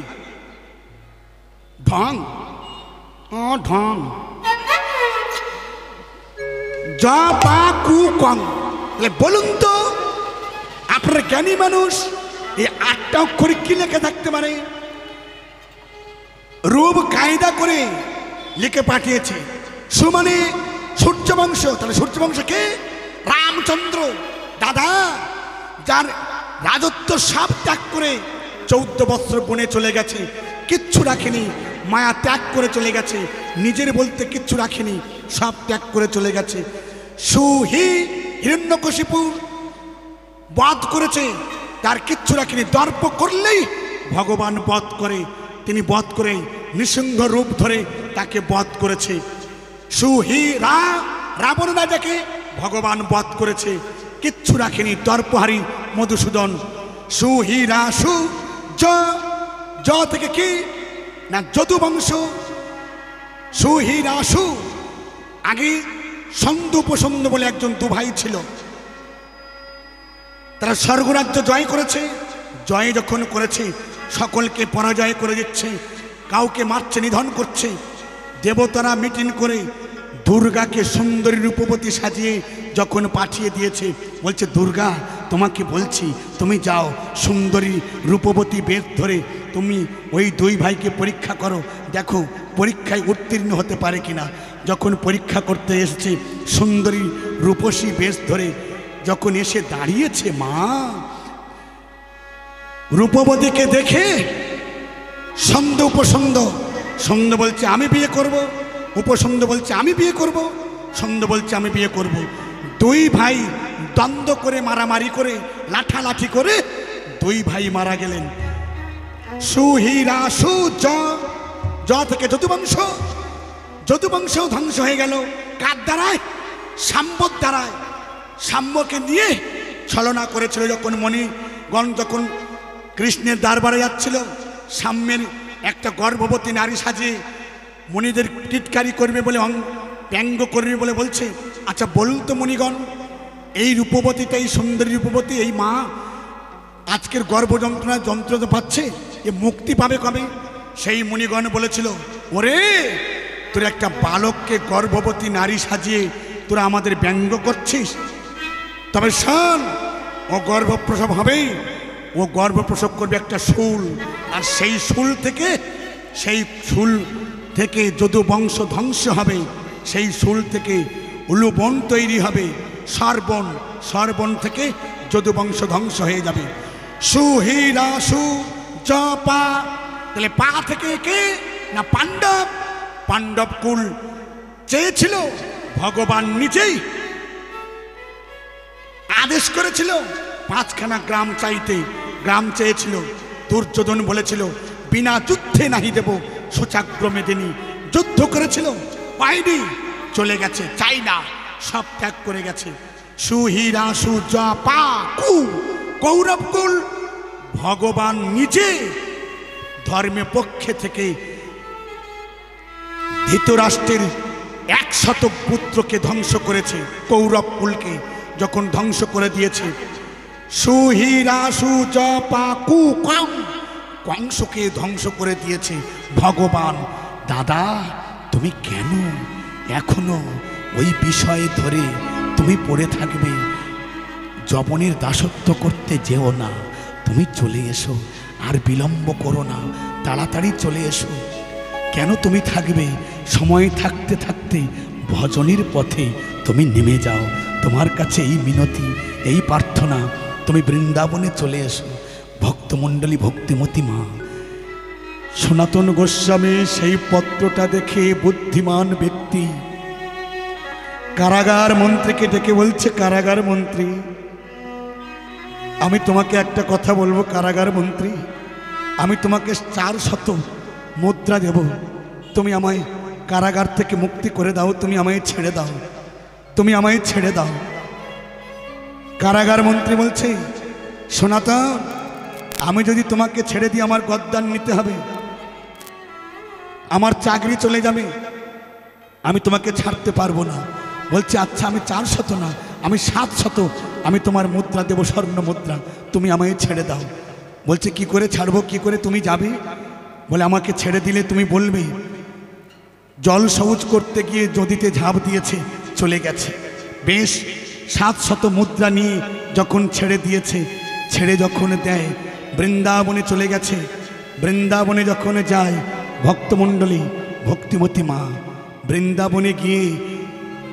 ঢং, ঢং, জ পা কু কং। বলুন তো আপনার জ্ঞানী মানুষ এই 8টা অক্ষরে কি লেখা থাকতে পারে? রূপ কায়দা করে লিখে পাঠিয়েছে। সুমানে সূর্যবংশ, তাহলে সূর্যবংশ কে? রামচন্দ্র দাদা, যার রাজত্ব সব ত্যাগ করে 14 বৎসর বনে চলে গেছে, কিচ্ছু রাখেনি, মায়া ত্যাগ করে চলে গেছে, নিজের বলতে কিচ্ছু রাখেনি, সব ত্যাগ করে চলে গেছে। সুহি হিরণ্যকশিপু বধ করেছে, তার কিচ্ছু রাখেনি, দর্প করলেই ভগবান বধ করে, তিনি বধ করে নৃসিংহ রূপ ধরে তাকে বধ করেছে। সুহি রাবণ রাজাকে ভগবান বধ করেছে, কিচ্ছু রাখেনি, দর্পহারী মধুসূদন। সুহি রা সু জ থেকে কি না যদুবংশ। সুহি রা সু, আগে সন্ধু উপসন্ধ বলে একজন দুভাই ছিল, তারা স্বর্গরাজ্য জয় করেছে। জয় যখন করেছে সকলকে পরাজয় করে দিচ্ছে, কাউকে মারছে, নিধন করছে। দেবতারা মিটিং করে দুর্গাকে সুন্দরী রূপবতী সাজিয়ে যখন পাঠিয়ে দিয়েছে, বলছে দুর্গা তোমাকে বলছি তুমি যাও সুন্দরী রূপবতী বেশ ধরে তুমি ওই 2 ভাইকে পরীক্ষা করো, দেখো পরীক্ষায় উত্তীর্ণ হতে পারে কিনা। যখন পরীক্ষা করতে এসেছে সুন্দরী রূপসী বেশ ধরে যখন এসে দাঁড়িয়েছে, মা রূপবতীকে দেখে সন্দ উপসন্দ, সন্দ বলছে আমি বিয়ে করব, উপসন্দ বলছে আমি বিয়ে করব, সন্দ বলছে আমি বিয়ে করব। 2 ভাই দ্বন্দ্ব করে, মারামারি করে, লাঠালাঠি করে 2 ভাই মারা গেলেন। সুহিরা সু জ থেকে যদুবংশ, যদুবংশ ধ্বংস হয়ে গেল। কার দ্বারায়? সাম্যর দ্বারায়। সাম্যকে নিয়ে ছলনা করেছিল যখন মণিগণ যখন কৃষ্ণের দরবারে যাচ্ছিল, সাম্যের একটা গর্ভবতী নারী সাজিয়ে মণিদের টিটকারি করবে বলে, ব্যঙ্গ করবে বলে বলছে, আচ্ছা বলুন তো মণিগণ, এই রূপবতীটা, এই সুন্দরী রূপবতী, এই মা আজকের গর্ভযন্ত্রণা যন্ত্রণা পাচ্ছে, এ মুক্তি পাবে কবে? সেই মুনিগণ বলেছিল, ওরে তোর একটা বালককে গর্ভবতী নারী সাজিয়ে তোরা আমাদের ব্যঙ্গ করছিস, তবে শোন ও গর্ভপ্রসব হবেই, ও গর্ভপ্রসব করবে একটা শুল, আর সেই শুল থেকে যদু বংশ ধ্বংস হবে, সেই শুল থেকে উলুবন তৈরি হবে, সর্বণ থেকে যদু বংশ ধ্বংস হয়ে যাবে। সুহিরা সু জ পা, তাহলে পা থেকে কে না পাণ্ডব। পাণ্ডব কুল চেয়েছিল, ভগবান নিজেই আদেশ করেছিল 5খানা গ্রাম চাইতে, গ্রাম চেয়েছিল। দুর্যোধন বলেছিল বিনা যুদ্ধে নাহি দেব শোচাগ্রমে দিনী, যুদ্ধ করেছিল পাইনি, চলে গেছে, চাই না, সব ত্যাগ করে গেছে। সুহিরা সু জ পা কু, কৌরব কুল ভগবান নিজে ধর্মের পক্ষে থেকে ধৃতরাষ্ট্রের 100 পুত্রকে ধ্বংস করেছে, কৌরব কুলকে যখন ধ্বংস করে দিয়েছে, সুহিরাসু জপাকু কং, কংসকে ধ্বংস করে দিয়েছে ভগবান। দাদা তুমি কেন এখনো ওই বিষয়ে ধরে তুমি পড়ে থাকবে? যবনের দাসত্ব করতে যেও না, তুমি চলে এসো, আর বিলম্ব করো না, তাড়াতাড়ি চলে এসো। কেন তুমি থাকবে? সময় থাকতে থাকতে ভজনের পথে তুমি নেমে যাও। তোমার কাছে এই মিনতি, এই প্রার্থনা, তুমি বৃন্দাবনে চলে এসো। ভক্তমণ্ডলী, ভক্তিমতী মা। সনাতন গোস্বামী সেই পত্রটা দেখে বুদ্ধিমান ব্যক্তি কারাগার মন্ত্রীকে ডেকে বলছে, কারাগার মন্ত্রী, আমি তোমাকে একটা কথা বলবো। কারাগার মন্ত্রী, আমি তোমাকে 400 মুদ্রা দেব, তুমি আমায় কারাগার থেকে মুক্তি করে দাও, তুমি আমায় ছেড়ে দাও, তুমি আমায় ছেড়ে দাও। কারাগার মন্ত্রী বলছে, সনাতন, আমি যদি তোমাকে ছেড়ে দিই আমার গদ্দান নিতে হবে, আমার চাকরি চলে যাবে, আমি তোমাকে ছাড়তে পারবো না। বলছে আচ্ছা, আমি 400 না, আমি 700 আমি তোমার মুদ্রা দেব, স্বর্ণ মুদ্রা, তুমি আমায় ছেড়ে দাও। বলছে কি করে ছাড়বো, কি করে তুমি যাবে? বলে আমাকে ছেড়ে দিলে তুমি বলবে জল শৌচ করতে গিয়ে নদীতে ঝাঁপ দিয়েছে, চলে গেছে। বেশ, 700 মুদ্রা নিয়ে যখন ছেড়ে দিয়েছে, ছেড়ে যখন দেয়, বৃন্দাবনে চলে গেছে। বৃন্দাবনে যখন যায়, ভক্তমণ্ডলী, ভক্তিমতী মা, বৃন্দাবনে গিয়ে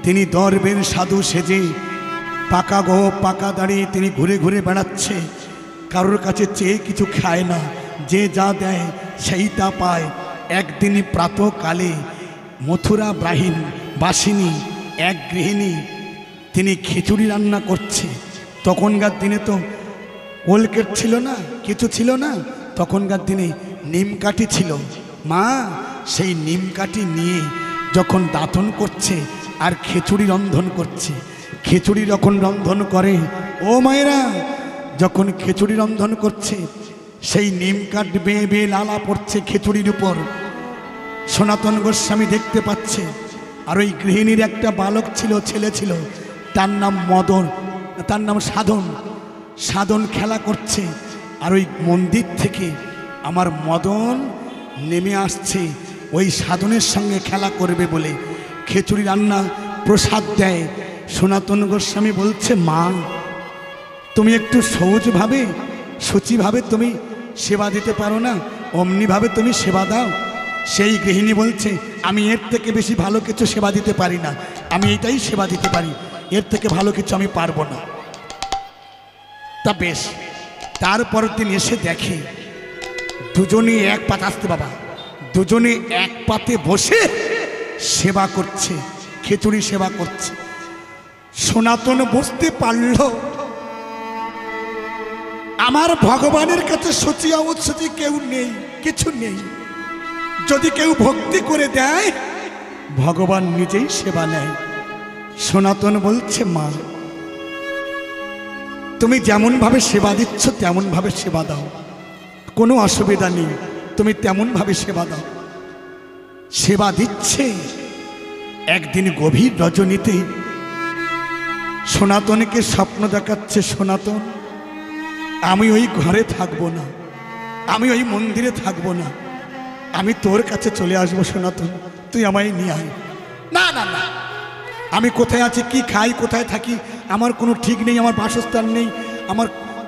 তিনি দরবের সাধু সেজে পাকা গো পাকা দাঁড়িয়ে তিনি ঘুরে ঘুরে বেড়াচ্ছে। কারোর কাছে চেয়ে কিছু খায় না, যে যা দেয় সেই তা পায়। একদিন প্রাতকালে মথুরা বাসিনী এক গৃহিণী, তিনি খিচুড়ি রান্না করছে। তখনকার দিনে তো ওলকেট ছিল না, কিছু ছিল না, তখনকার দিনে নিমকাঠি ছিল। মা সেই নিমকাঠি নিয়ে যখন দাঁতন করছে আর খিচুড়ি রন্ধন করছে, খিচুড়ি যখন রন্ধন করে, ও মায়েরা, যখন খিচুড়ি রন্ধন করছে, সেই নিমকাঠ বেয়ে বেয়ে লালা পড়ছে খিচুড়ির উপর। সনাতন গোস্বামী দেখতে পাচ্ছে। আর ওই গৃহিণীর একটা বালক ছিল, ছেলে ছিল, তার নাম মদন, তার নাম সাধন। সাধন খেলা করছে, আর ওই মন্দির থেকে আমার মদন নেমে আসছে ওই সাধনের সঙ্গে খেলা করবে বলে খিচুড়ি রান্না প্রসাদ দেয়। সনাতন গোস্বামী বলছে, মা তুমি একটু সহজভাবে সূচিভাবে তুমি সেবা দিতে পারো না, অমনিভাবে তুমি সেবা দাও। সেই গৃহিণী বলছে, আমি এর থেকে বেশি ভালো কিছু সেবা দিতে পারি না, আমি এটাই সেবা দিতে পারি, এর থেকে ভালো কিছু আমি পারবো না। তা বেশ, তারপর দিন এসে দেখে দুজনে এক পাতে, আসতে বাবা, দুজনে এক পাতে বসে সেবা করছে, খিচুড়ি সেবা করছে। সনাতন বুঝতে পারল আমার ভগবানের কাছে সচি অসচি কেউ নেই, কিছু নেই। যদি কেউ ভক্তি করে দেয়, ভগবান নিজেই সেবা নেয়। সনাতন বলছে, মা তুমি যেমন ভাবে সেবা দিচ্ছ তেমন ভাবে সেবা দাও, কোনো অসুবিধা নেই, তুমি তেমন ভাবে সেবা দাও। সেবা দিচ্ছে। একদিন গভীর রজনীতে সনাতনকে স্বপ্ন দেখাচ্ছে, সনাতন আমি ওই ঘরে থাকবো না, আমি ওই মন্দিরে থাকবো না, আমি তোর কাছে চলে আসবো। সনাতন তুই আমায় নিয়ে আয়। না না না, আমি কোথায় আছি, কি খাই, কোথায় থাকি, আমার কোনো ঠিক নেই, আমার বাসস্থান নেই, আমার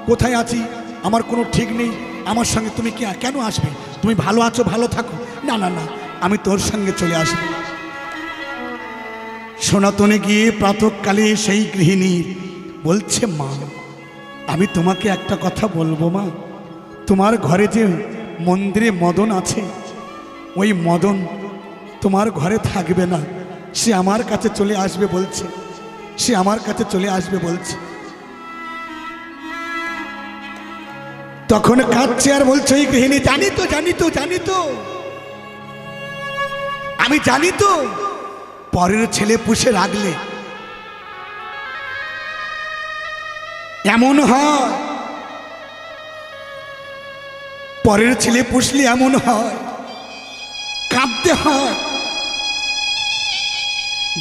কোথায় আছি আমার কোনো ঠিক নেই, আমার সঙ্গে তুমি কি কেন আসবে? তুমি ভালো আছো, ভালো থাকো। না না না, আমি তোর সঙ্গে চলে আসবো। সনাতনে গিয়ে প্রাতঃকালে সেই গৃহিণী বলছে, মা আমি তোমাকে একটা কথা বলবো মা, তোমার ঘরে যে মন্দিরে মদন আছে, ওই মদন তোমার ঘরে থাকবে না, সে আমার কাছে চলে আসবে বলছে, সে আমার কাছে চলে আসবে বলছে। তখন কাঁদছে আর বলছে ওই গৃহিণী, জানি তো জানি তো জানি তো, আমি জানি তো, পরের ছেলে পুষে রাখলে এমন হয়, পরের ছেলে পুষলে এমন হয়, কাঁদতে হয়,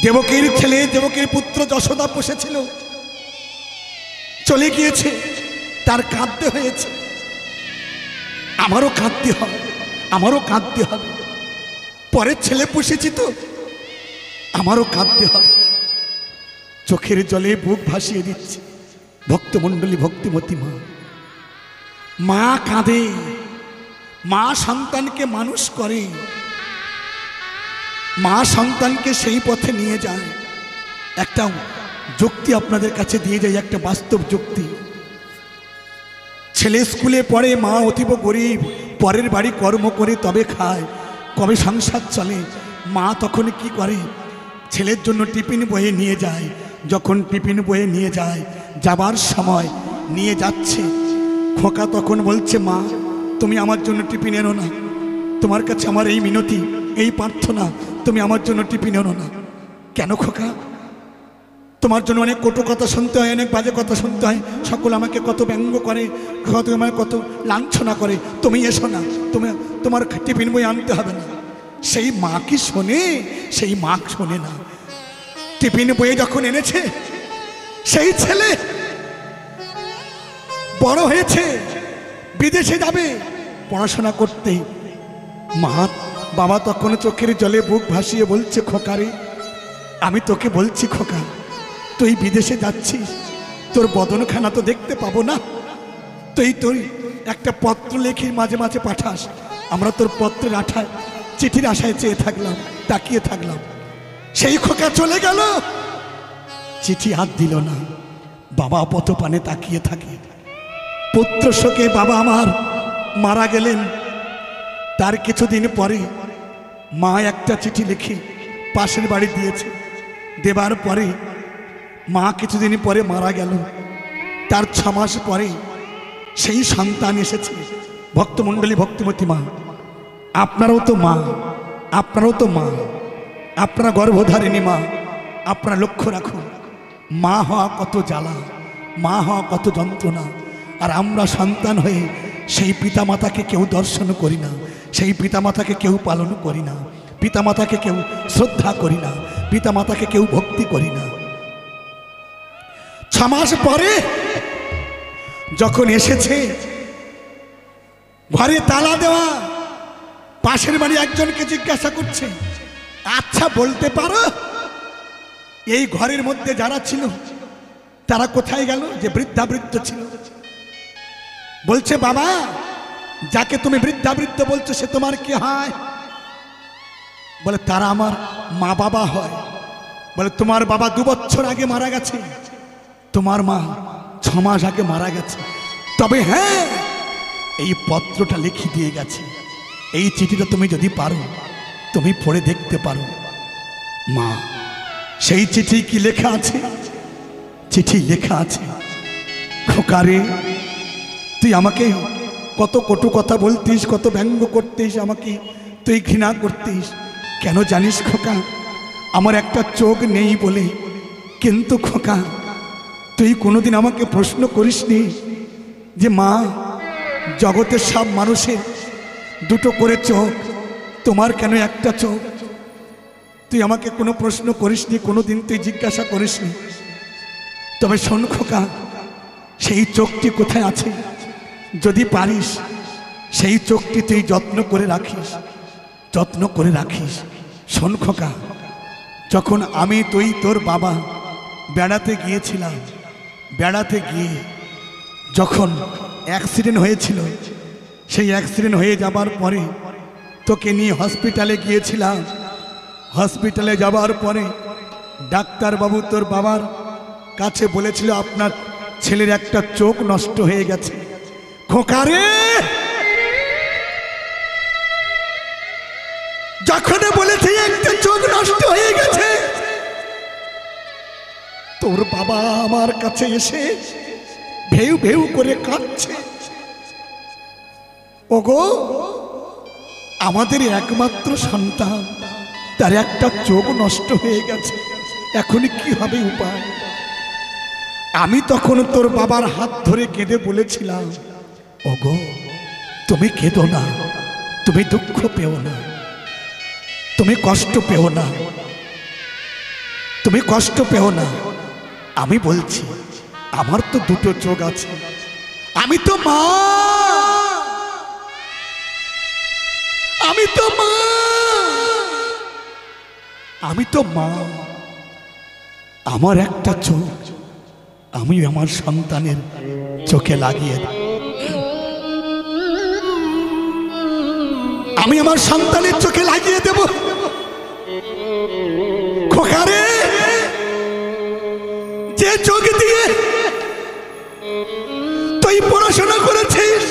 দেবকীর ছেলে দেবকীর পুত্র যশোদা পুষেছিল, চলে গিয়েছে, তার কাঁদতে হয়েছে। আমারও কাঁদতে হবে, আমারও কাঁদতে হবে। পরের ছেলে পুষেছি তো, আমারও কাঁদতে হবে। চোখের জলে বুক ভাসিয়ে দিচ্ছে ভক্তমণ্ডলী, ভক্তিমতী মা। মা কাঁদে, মা সন্তানকে মানুষ করে, মা সন্তানকে সেই পথে নিয়ে যায়। একটা যুক্তি আপনাদের কাছে দিয়ে যায়, একটা বাস্তব যুক্তি। ছেলে স্কুলে পড়ে, মা অতীব গরিব, পরের বাড়ি কর্ম করে তবে খায়, কবে সংসার চলে। মা তখন কি করে, ছেলের জন্য টিফিন বয়ে নিয়ে যায়। যখন টিফিন বয়ে নিয়ে যায়, যাবার সময় নিয়ে যাচ্ছে, খোকা তখন বলছে, মা তুমি আমার জন্য টিফিন এনো না, তোমার কাছে আমার এই মিনতি, এই প্রার্থনা, তুমি আমার জন্য টিফিন এনো না। কেন খোকা? তোমার জন্য অনেক কটু কথা শুনতে হয়, অনেক বাজে কথা শুনতে হয়, সকল আমাকে কত ব্যঙ্গ করে, আমাকে কত লাঞ্ছনা করে, তুমি এসো না, তোমার টিফিন বই আনতে হবে না। সেই মা কি শোনে? সেই মা শোনে না। টিফিন বইয়ে যখন এনেছে, সেই ছেলে বড় হয়েছে, বিদেশে যাবে পড়াশোনা করতে। বাবা তখন চোখের জলে বুক ভাসিয়ে বলছে, খোকারে আমি তোকে বলছি, খোকা তুই বিদেশে যাচ্ছিস, তোর বদনখানা তো দেখতে পাবো না, তুই একটা পত্র লেখে মাঝে মাঝে পাঠাস। আমরা তোর পত্রের আঠায়, চিঠির আশায় চেয়ে থাকলাম, তাকিয়ে থাকলাম। সেই খোকা চলে গেল, চিঠি হাত দিল না। বাবা পথপানে তাকিয়ে থাকে। পুত্র শোকে বাবা আমার মারা গেলেন। তার কিছুদিন পরে মা একটা চিঠি লিখে পাশের বাড়ি দিয়েছে। দেবার পরে মা কিছুদিন পরে মারা গেল। তার 6 মাস পরে সেই সন্তান এসেছে। ভক্তমণ্ডলী, ভক্তিমতী মা, আপনারাও তো মা, আপনারাও তো মা, আপনারা গর্ভধারিণী মা। আপনারা লক্ষ্য রাখুন, মা হওয়া কত জ্বালা, মা হওয়া কত যন্ত্রণা। আর আমরা সন্তান হয়ে সেই পিতামাতাকে কেউ দর্শন করি না, সেই পিতামাতাকে কেউ পালন করি না, পিতামাতাকে কেউ শ্রদ্ধা করি না, পিতামাতাকে কেউ ভক্তি করি না। 6 মাস পরে যখন এসেছে, ঘরে তালা দেওয়া, পাশের বাড়ি একজনকে জিজ্ঞাসা করছে, আচ্ছা বলতে পারো এই ঘরের মধ্যে যারা ছিল তারা কোথায় গেল? যে বৃদ্ধাবৃদ্ধ ছিল। বলছে, বাবা যাকে তুমি বৃদ্ধাবৃদ্ধ বলছো সে তোমার কি হয়? বলে, তারা আমার মা বাবা হয়। বলে, তোমার বাবা 2 বছর আগে মারা গেছে, তোমার মা 6 মাস আগে মারা গেছে। তবে হ্যাঁ, এই পত্রটা লিখে দিয়ে গেছে, এই চিঠিটা তুমি যদি পারো তুমি পড়ে দেখতে পারো। মা, সেই চিঠি কি লেখা আছে? চিঠি লেখা আছে, খোকারে তুই আমাকে কত কটু কথা বলতিস, কত ব্যঙ্গ করতিস, আমাকে তুই ঘৃণা করতিস। কেন জানিস খোকা? আমার একটা চোখ নেই বলে। কিন্তু খোকা, তুই কোনোদিন আমাকে প্রশ্ন করিসনি যে মা, জগতের সব মানুষের 2টো করে চোখ, তোমার কেন একটা চোখ? তুই আমাকে কোনো প্রশ্ন করিসনি, কোনোদিন তুই জিজ্ঞাসা করিসনি। তবে শোন খোকা, সেই চোখটি কোথায় আছে? যদি পারিস সেই চোখটি তুই যত্ন করে রাখিস, যত্ন করে রাখিস। শোন খোকা, যখন আমি তুই তোর বাবা বেড়াতে গিয়েছিলাম, বেড়াতে গিয়ে যখন অ্যাক্সিডেন্ট হয়েছিল, সেই অ্যাক্সিডেন্ট হয়ে যাবার পরে তোকে নিয়ে হসপিটালে গিয়েছিলাম। হসপিটালে যাবার পরে ডাক্তারবাবু তোর বাবার কাছে বলেছিল, আপনার ছেলের একটা চোখ নষ্ট হয়ে গেছে। খোকারে, যখন বলেছে একটা চোখ নষ্ট হয়ে গেছে, তোর বাবা আমার কাছে এসে ভেউ ভেউ করে কাঁদছে। ওগো, আমাদের একমাত্র সন্তান, তার একটা চোখ নষ্ট হয়ে গেছে, এখন কি হবে উপায়? আমি তখন তোর বাবার হাত ধরে কেঁদে বলেছিলাম, ওগো তুমি কেঁদো না, তুমি দুঃখ পেও না, তুমি কষ্ট পেও না। তুমি কষ্ট পেও না, আমি বলছি আমার তো দুটো চোখ আছে, আমি তো মা, আমি তো মা, আমি তো মা। আমার একটা চোখ আমি আমার সন্তানের চোখে লাগিয়ে দেব, আমি আমার সন্তানের চোখে লাগিয়ে দেব। খোকারে, যে চোখ দিয়ে তুই পড়াশোনা করেছিস,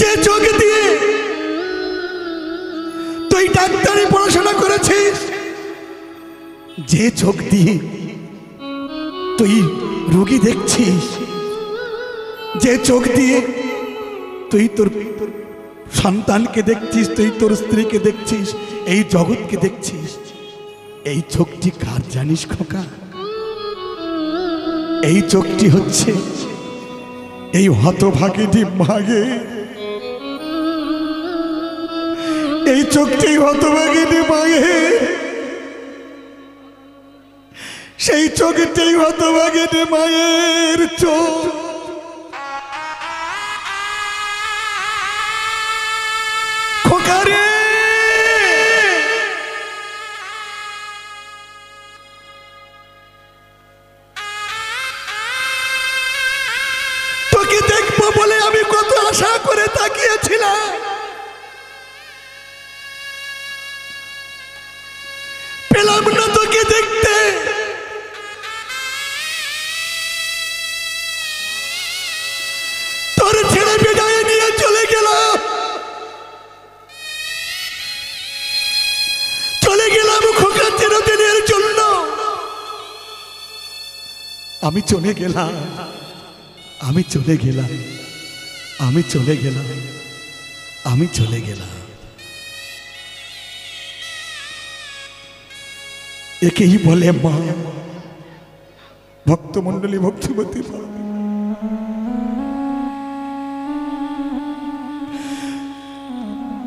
যে চোখ দিয়ে তুই ডাক্তারি পড়াশোনা করেছিস, যে চোখ দিয়ে তুই রোগী দেখছিস, যে চোখ দিয়ে তুই তোর সন্তানকে দেখছিস, তুই তোর স্ত্রীকে দেখছিস, এই জগৎকে দেখছিস, এই চোখটি কার জানিস খোকা? এই চোখটি হচ্ছে এই হতভাগিনী মাগে, এই চোখটি হতভাগিনী মাগে, সেই চোখটি হতভাগিনী মায়ের চোখ। খোকারে, তোকে দেখবো বলে আমি কত আশা করে তাকিয়েছিলাম, পেলাম না তোকে দেখতে। তোর ছেড়ে বিদায় নিয়ে চলে গেলাম, চলে গেলাম খোকা চিরদিনের জন্য। আমি চলে গেলাম, আমি চলে গেলাম, আমি চলে গেলাম, আমি চলে গেলাম। একেই বলে মা। ভক্তমণ্ডলী, ভক্তিবতী মা,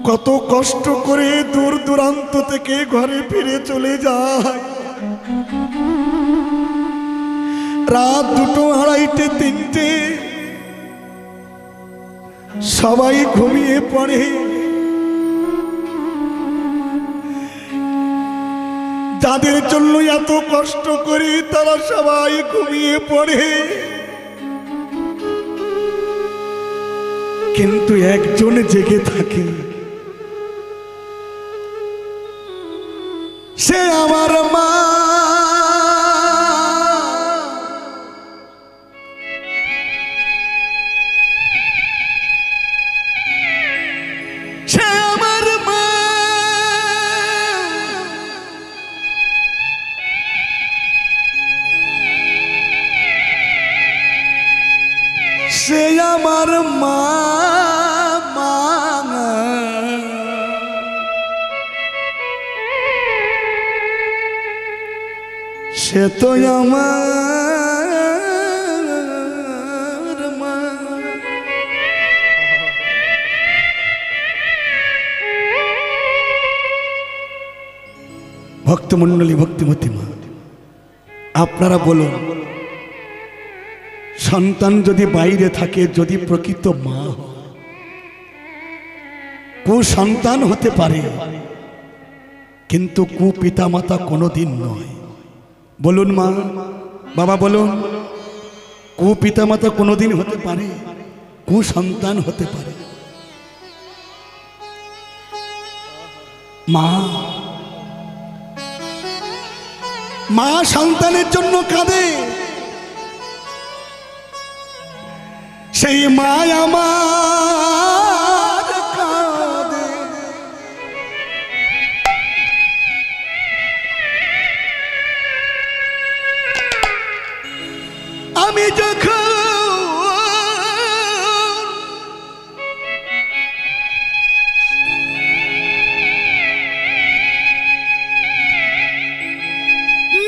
কত কষ্ট করে দূর দূরান্ত থেকে ঘরে ফিরে চলে যায়, রাত 2টো, 2:30টে, 3টে, সবাই ঘুমিয়ে পড়ে। যাদের জন্য এত কষ্ট করি তারা সবাই ঘুমিয়ে পড়ে, কিন্তু একজন জেগে থাকে, সে আমার মা। সে আমার মা, সে আমার মা, মা। সে তো আমার মা। ভক্তমণ্ডলী, ভক্তিমতী মা, আপনারা বলুন, সন্তান যদি বাইরে থাকে, যদি প্রকৃত মা হয়, কুসন্তান হতে পারে কিন্তু কুপিতা মাতা কোনোদিন নয়। বলুন মা, বাবা বলুন, কুপিতা মাতা কোনোদিন হতে পারে, কুসন্তান হতে পারে। মা, মা সন্তানের জন্য কাঁদে, সেই মা আমার কাঁদে। আমি যখন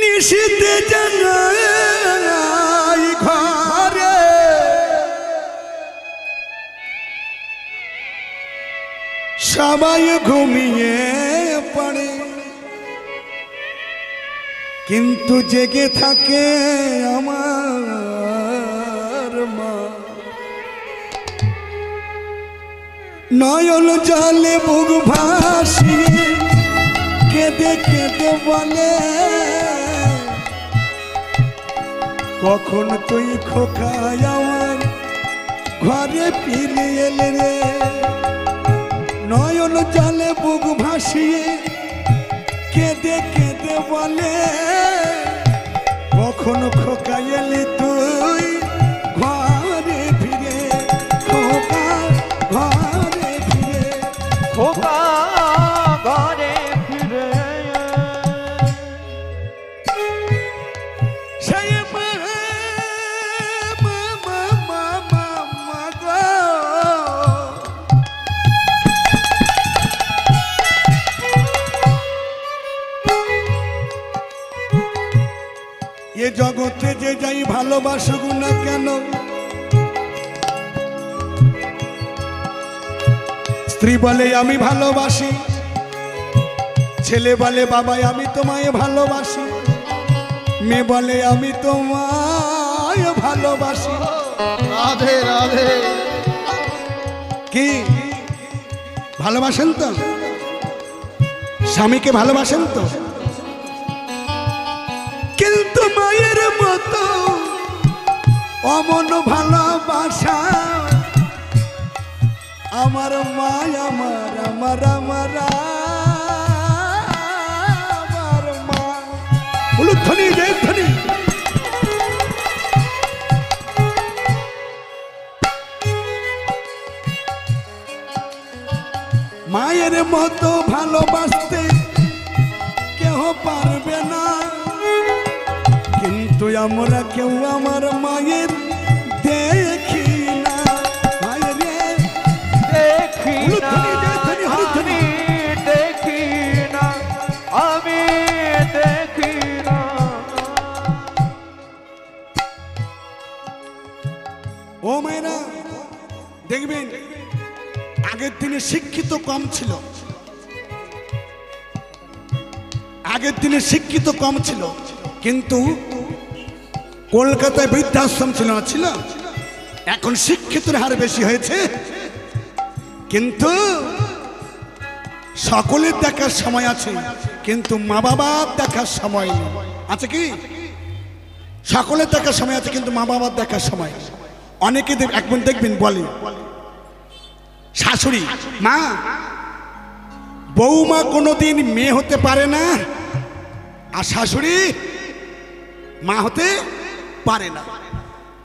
নিশিতে জানাই ঘরে, সবাই ঘুমিয়ে পড়ে, কিন্তু জেগে থাকে আমার মা, নয়ন জলে বুক ভাসিয়ে কেঁদে কেঁদে বলে, কখন তুই খোকায় আমার ঘরে ফিরে এলে রে। নয়ন জলে বুক ভাসিয়ে কেঁদে কেঁদে বলে, কখন খোকায় এলি তুই ঘরে ফিরে, খোকা ঘরে ফিরে, খোকা ঘরে ফিরে। সেই মা মা মা মা মা মা গো, এ জগতে যে যাই ভালোবাসুক না কেন, স্ত্রী বলে আমি ভালোবাসি, ছেলে বলে বাবা আমি তোমায় ভালোবাসি, মেয়ে বলে আমি তোমায় ভালোবাসি। রাধে রাধে। কি ভালোবাসেন তো? স্বামীকে ভালোবাসেন তো? কিন্তু মায়ের মতো অমন ভালোবাসা আমার মা, আমার আমার আমার আমার মা। উলুধ্বনি জয়ধ্বনি। মায়ের মতো ভালোবাসতে কেউ পারবে না, কিন্তু আমরা কেউ আমার মায়ের দেখি না। মায়ের দেখি না, উলুধ্বনি, হরিধ্বনি। আমি দেখি না, আমি দেখি না। ও মায়েরা দেখবেন, আগের দিনে শিক্ষিত কম ছিল, আগের দিনে শিক্ষিত কম ছিল, কিন্তু কলকাতায় বৃদ্ধাশ্রম ছিল না, ছিল। এখন শিক্ষিতের হার বেশি হয়েছে, কিন্তু সকলের দেখার সময় আছে, কিন্তু মা বাবার দেখার সময় নেই। আছে কি? সকলের দেখার সময় আছে, কিন্তু মা বাবার দেখার সময় নেই। অনেকে একবার দেখবেন বলে শাশুড়ি মা, বৌমা কোনোদিন মেয়ে হতে পারে না, আর শাশুড়ি মা হতে পারে না।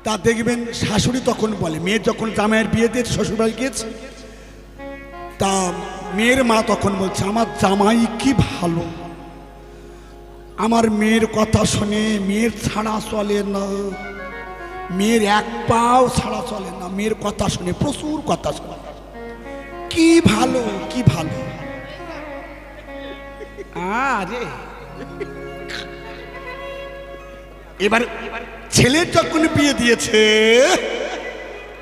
তা দেখবেন শাশুড়ি তখন বলে, মেয়ে যখন জামাইয়ের বিয়ে দিয়ে শ্বশুরবাড়ি গিয়েছে, তা মেয়ের মা তখন বলছে আমার জামাই কি ভালো, আমার মেয়ের কথা শুনে মেয়ের ছাড়া চলে না, মেয়ের এক পাও ছাড়া চলে না, মেয়ের কথা শুনে প্রচুর কথা শুনে, কি ভালো কি ভালো। আরে এবার ছেলের যখন বিয়ে দিয়েছে,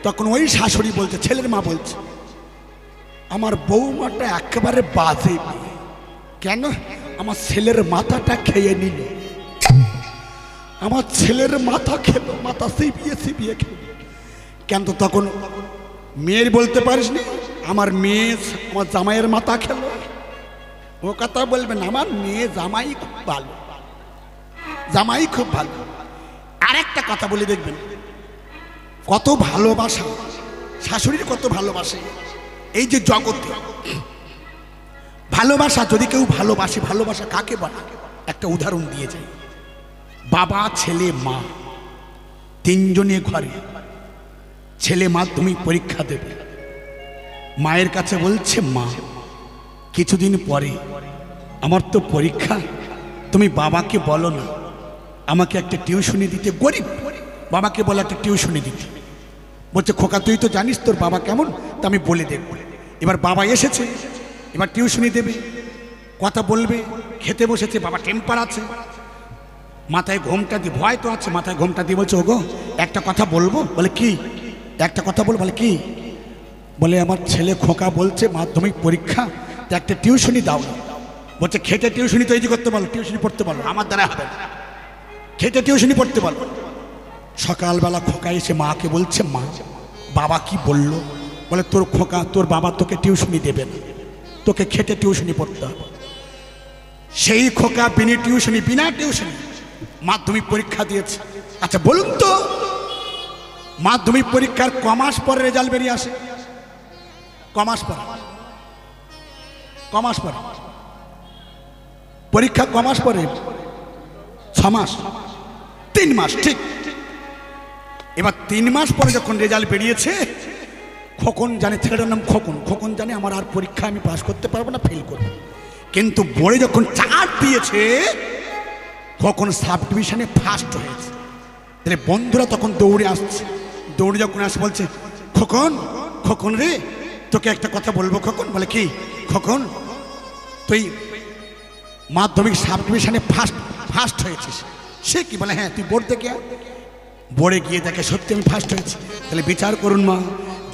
তখন ওই শাশুড়ি বলছে, ছেলের মা বলছে আমার বৌমাটা একেবারে বাজে মেয়ে। কেন? আমার ছেলের মাথাটা খেয়ে নিল, আমার ছেলের মাথা খেলো, মাথা সিবিয়ে খেলো। কেন? তো তখন মেয়ের বলতে পারিস নি আমার মেয়ে আমার জামাইয়ের মাথা খেলো, ও কথা বলবেন আমার মেয়ে জামাই খুব ভালো, জামাই খুব ভালো। আরেকটা কথা বলে দেখবেন কত ভালোবাসা, শাশুড়ির কত ভালোবাসে। এই যে জগতে ভালোবাসা, যদি কেউ ভালোবাসে, ভালোবাসা কাকে বলে? একটা উদাহরণ দিয়ে যায়। বাবা ছেলে মা তিনজনে ঘরে, ছেলে মাধ্যমিক পরীক্ষা দেবে, মায়ের কাছে বলছে মা কিছুদিন পরে আমার তো পরীক্ষা, তুমি বাবাকে বলো না আমাকে একটা টিউশনি দিতে। গরিব বাবাকে বলে একটা টিউশনি দিতে। বলছে খোকা তুই তো জানিস তোর বাবা কেমন, তা আমি বলে দেখব। এবার বাবা এসেছে, এবার টিউশনি দেবে, কথা বলবে, খেতে বসেছে, বাবা টেম্পার আছে, মাথায় ঘোমটা দিয়ে, ভয় তো আছে, মাথায় ঘোমটা দিয়ে বলছে ওগো একটা কথা বলবো। বলে কি? একটা কথা বল। বলে কি? বলে আমার ছেলে খোকা বলছে মাধ্যমিক পরীক্ষা, একটা টিউশনি দাও না। বলছে খেতে টিউশনি তৈরি করতে পারো, টিউশনি পড়তে পারো, আমার দ্বারা হবে না। খেতে টিউশনি পড়তে বল। সকালবেলা খোকা এসে মাকে বলছে, মা বাবা কি বলল? বলে তোর খোকা, তোর বাবা তোকে টিউশনি দেবে না, তোকে খেতে টিউশনি পড়তে হবে। সেই খোকা বিনা টিউশনি মাধ্যমিক পরীক্ষা দিয়েছে। আচ্ছা বলুন তো, মাধ্যমিক পরীক্ষার কমাস পরে রেজাল্ট বেরিয়ে আসে? কমাস পরে পরীক্ষা, কমাস পরে 6 মাস, 3 মাস, ঠিক। এবার 3 মাস পরে যখন রেজাল্ট বেরিয়েছে, খোকন জানে, ছেলেটার নাম খোকন জানে আমার আর পরীক্ষা আমি পাস করতে পারবো না, ফেল করবো। কিন্তু বোর্ডে যখন 4 দিয়েছে, খোকন সাব ডিভিশনে ফার্স্ট হয়েছে। তাহলে বন্ধুরা তখন দৌড়ে আসছে, দৌড়ে যখন আসে বলছে, খোকন রে, তোকে একটা কথা বলবো খোকন। বলে কি? খোকন, তুই মাধ্যমিক সাব ডিভিশনে ফার্স্ট হয়েছিস। সে কি? বলে হ্যাঁ। তুই বোর্ড দেখে বোর্ডে গিয়ে দেখে সত্যি আমি ফার্স্ট হয়েছি। তাহলে বিচার করুন মা,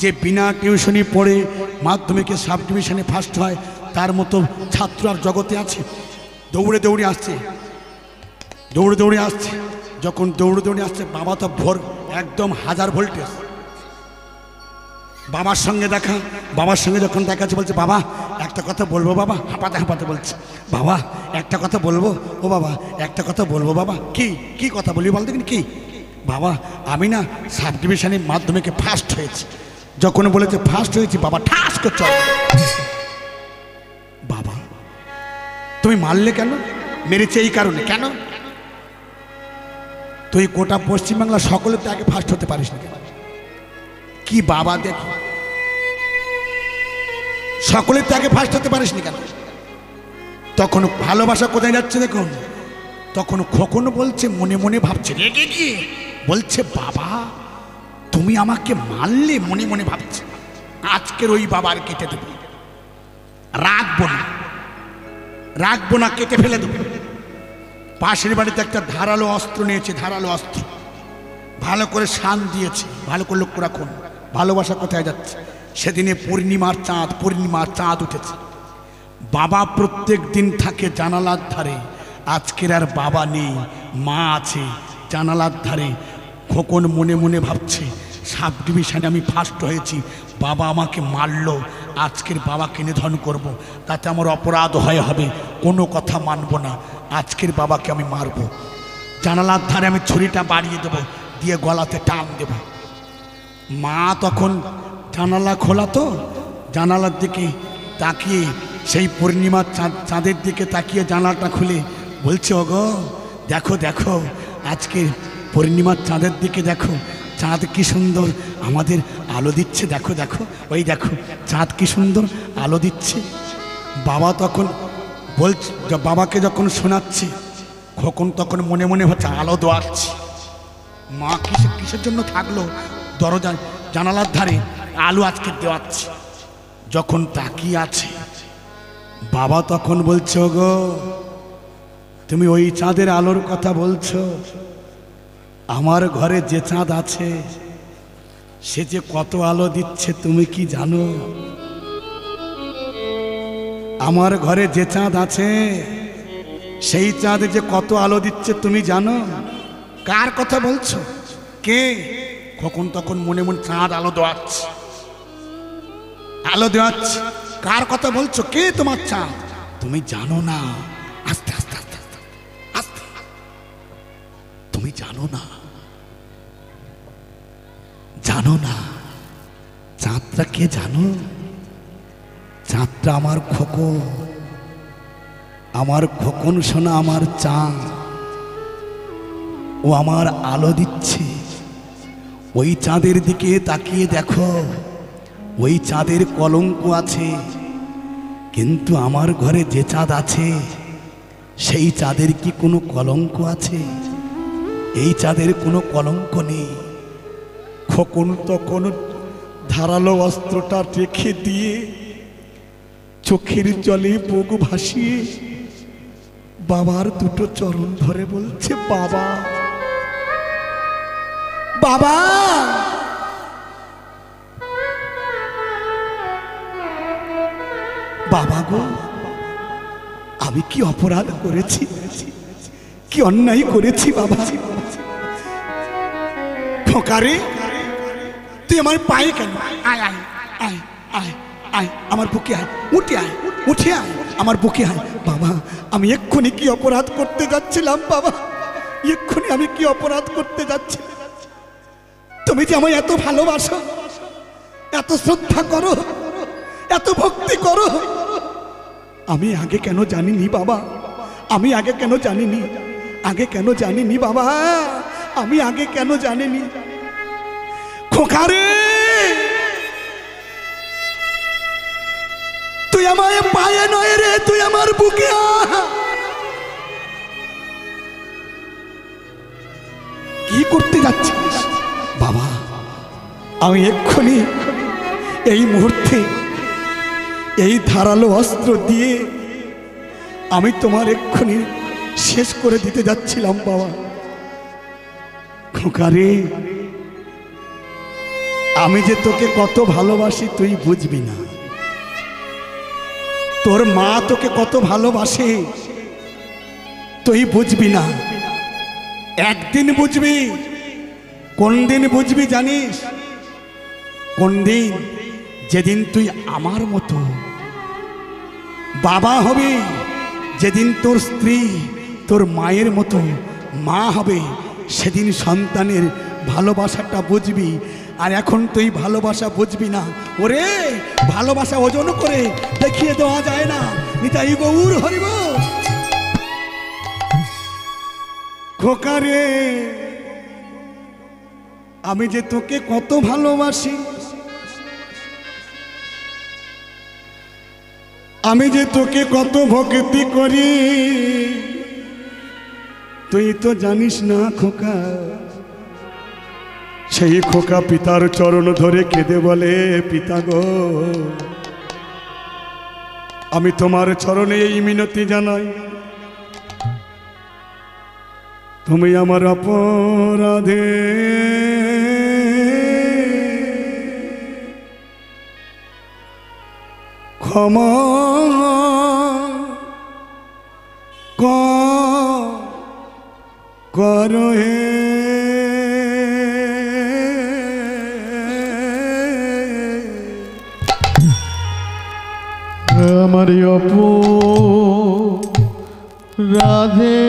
যে বিনা টিউশনি পড়ে মাধ্যমিকে সাব ডিভিশনে ফার্স্ট হয়, তার মতো ছাত্র আর জগতে আছে? দৌড়ে আসছে, যখন দৌড়ে আসছে, বাবা তো ভোর একদম 1000 ভোল্টেজ। বাবার সঙ্গে যখন দেখাচ্ছে, বলছে বাবা একটা কথা বলবো বাবা, হাঁপাতে বলছে, বাবা একটা কথা বলবো, ও বাবা একটা কথা বলবো বাবা। কি কথা বলবি বল দেখুন। কি? বাবা আমি না সাব ডিভিশনে মাধ্যমিকে ফার্স্ট হয়েছি। যখন বলেছে ফার্স্ট হয়েছি, বাবা ঠাস করে চল। বাবা তুমি মারলে কেন? মেরেছে এই কারণে। কেন? তুই গোটা পশ্চিমবাংলা সকলের তো আগে ফার্স্ট হতে পারিস না। কি বাবা দেখ, সকলের তো আগে ফার্স্ট হতে পারিস নি কেন? তখন ভালোবাসা কোথায় যাচ্ছে দেখুন। তখন খোকন বলছে, মনে মনে ভাবছে, রেগে গিয়ে বলছে, বাবা তুমি আমাকে মারলে, মনে ভাবছে আজকের ওই বাবার কেটে দেবে, রাখবো না, কেটে ফেলে দেবো। পাশের বাড়িতে একটা ধারালো অস্ত্র নিয়েছে, ভালো করে শান দিয়েছে। ভালো করে লক্ষ্য রাখুন, ভালোবাসা কোথায় যাচ্ছে। সেদিনে পূর্ণিমার চাঁদ উঠেছে। বাবা প্রত্যেক দিন থাকে জানালার ধারে, আজকের আর বাবা নেই, মা আছে জানালার ধারে। খোকন মনে ভাবছে, সাব ডিভিশনে আমি ফার্স্ট হয়েছি, বাবা আমাকে মারলো, আজকের বাবাকে নিধন করব, তাতে আমার অপরাধ হবে, কোনো কথা মানব না, আজকের বাবাকে আমি মারব। জানালার ধারে আমি ছুরিটা বাড়িয়ে দেবো, দিয়ে গলাতে টান দেব। মা তখন জানালা খোলা, তো জানালার দিকে তাকিয়ে, সেই পূর্ণিমার চাঁদের দিকে তাকিয়ে জানালাটা খুলে বলছে, ওগো দেখো আজকে পূর্ণিমার চাঁদের দিকে দেখো, চাঁদ কি সুন্দর আমাদের আলো দিচ্ছে, দেখো ওই দেখো চাঁদ কি সুন্দর আলো দিচ্ছে। বাবা তখন বলছে, বাবাকে যখন শোনাচ্ছে, খোকন তখন মনে ভাবছে আলো দেওয়াচ্ছে। মা কিসের জন্য থাকলো দরজা জানালার ধারে, আলো আজকে দেওয়াচ্ছে। যখন তাকিয়ে আছে, বাবা তখন বলছে, ওগো তুমি ওই চাঁদের আলোর কথা বলছো? আমার ঘরে যে চাঁদ আছে, সে যে কত আলো দিচ্ছে তুমি কি জানো? আমার ঘরে যে চাঁদ আছে, সেই চাঁদ যে কত আলো দিচ্ছে তুমি জানো? কার কথা বলছো? কে? কখন তখন মনে চাঁদ আলো দেওয়াচ্ছে। কার কথা বলছো? কে তোমার চাঁদ? তুমি জানো না। আস্তে তুমি জানো না চাঁদটা কে জানো? চাঁদটা আমার খোকন শোনা, আমার চাঁদ। ও আমার আলো দিচ্ছে। ওই চাঁদের দিকে তাকিয়ে দেখো, ওই চাঁদের কলঙ্ক আছে, কিন্তু আমার ঘরে যে চাঁদ আছে, সেই চাঁদের কি কোনো কলঙ্ক আছে? এই চাঁদের কোনো কলঙ্ক নেই। খোকন তখন ধারালো অস্ত্রটা রেখে দিয়ে চোখের জলে বুক ভাসিয়ে বাবার দুটো চরণ ধরে বলছে, বাবা বাবা বাবা গো, আমি কি অপরাধ করেছি? কি অন্যায় করেছি বাবা। খোকারে তুই আমার পায়ে কেন? আয় আয় আয় আয় আয় আমার বুকে আয়, উঠে আয়, উঠে আয় আমার বুকে আয়। বাবা আমি এক্ষুনি কি অপরাধ করতে যাচ্ছিলাম বাবা, এক্ষুনি আমি কি অপরাধ করতে যাচ্ছি। তুমি যে আমায় এত ভালোবাসো, এত শ্রদ্ধা করো, এত ভক্তি করো, আমি আগে কেন জানিনি বাবা, আমি আগে কেন জানিনি, আগে কেন জানিনি বাবা, আমি আগে কেন জানিনি। খোকারে তুই আমায় পায়ে নয় রে, তুই আমার বুকে আয়। কি করতে যাচ্ছিস বাবা? আমি এক্ষুনি এই মুহূর্তে এই ধারালো অস্ত্র দিয়ে আমি তোমার এক্ষুনি শেষ করে দিতে যাচ্ছিলাম বাবা। খোকারে আমি যে তোকে কত ভালোবাসি তুই বুঝবি না, তোর মা তোকে কত ভালোবাসে তুই বুঝবি না। একদিন বুঝবি। কোন দিন বুঝবি জানিস? কোন দিন? যেদিন তুই আমার মতো বাবা হবি, যেদিন তোর স্ত্রী তোর মায়ের মতো মা হবে, সেদিন সন্তানের ভালোবাসাটা বুঝবি। আর এখন তুই ভালোবাসা বুঝবি না। ওরে ভালোবাসা ওজন করে দেখিয়ে দেওয়া যায় না। নিতাই গৌর হরিব। খোকারে আমি যে তোকে কত ভালোবাসি, আমি যে তোকে কত ভক্তি করি, তুই তো জানিস না খোকা। সেই খোকা পিতার চরণ ধরে কেঁদে বলে, পিতা গো আমি তোমার চরণে এই মিনতি জানাই, তুমি আমার অপরাধে ক্ষমা করো হে। আমার অপরাধে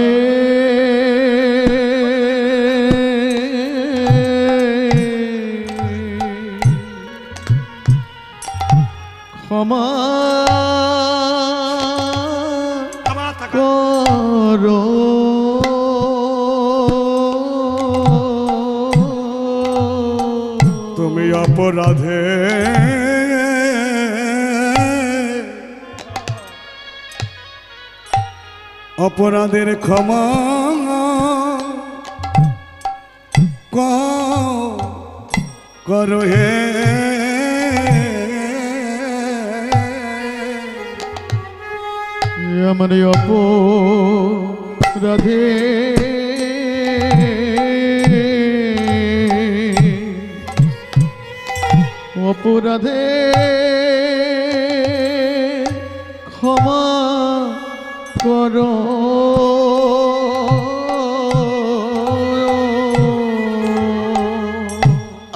ক্ষমা করো। তুমি অপরাধে অপরাধের ক্ষমা করো হে। আমার অপরাধে অপরাধে ক্ষমা করো।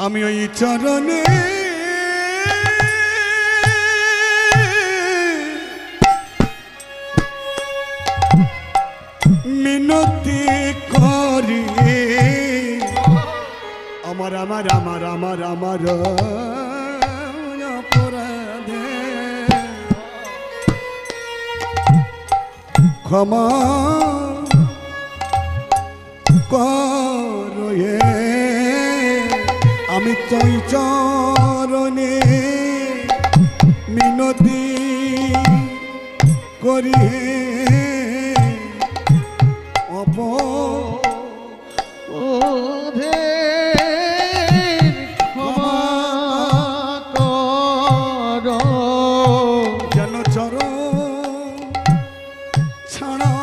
আমি ওই চরণে মিনতি করি, আমার আমার আমার আমার আমার অপরাধে ক্ষমা করো হে। আমি চাই চরণে মিনতি করি হে। অপরাধে ক্ষমা করো। যেন চরণ ছাড়া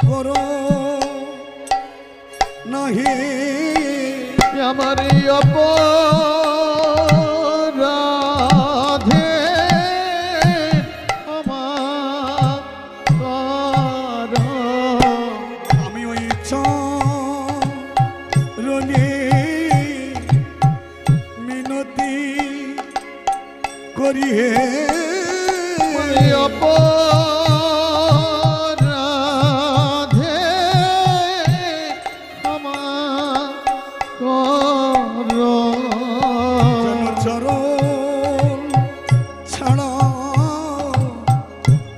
করো নাহি আমার অপরাধে ক্ষমা অপরাধে ক্ষমা করো চরণ ছাড়া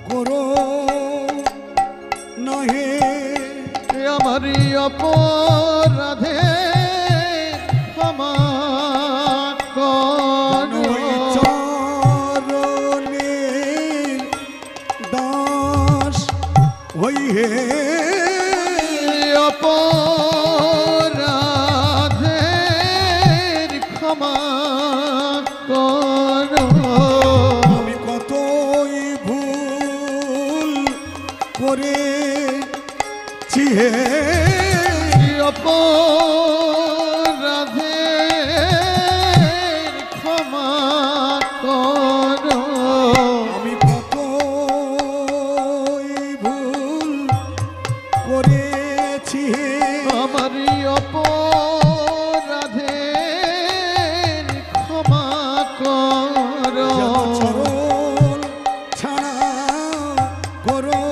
করো নহে আমারই অপরাধে ক্ষমা করো চরণে দাস হইহে অপরাধের ক্ষমা করো আমি কতই ভুল করেছি হে অপরাধের ক্ষমা করো আমি কতই ভুল করেছি হে আমারই অপরাধের ক্ষমা করো চরণ ছাড়া করো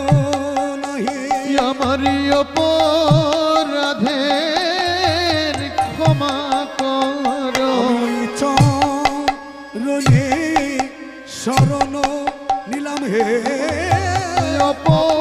নহে আমারই অপরাধের ক্ষমা করো চরণে শরণ নিলাম হে অপরাধের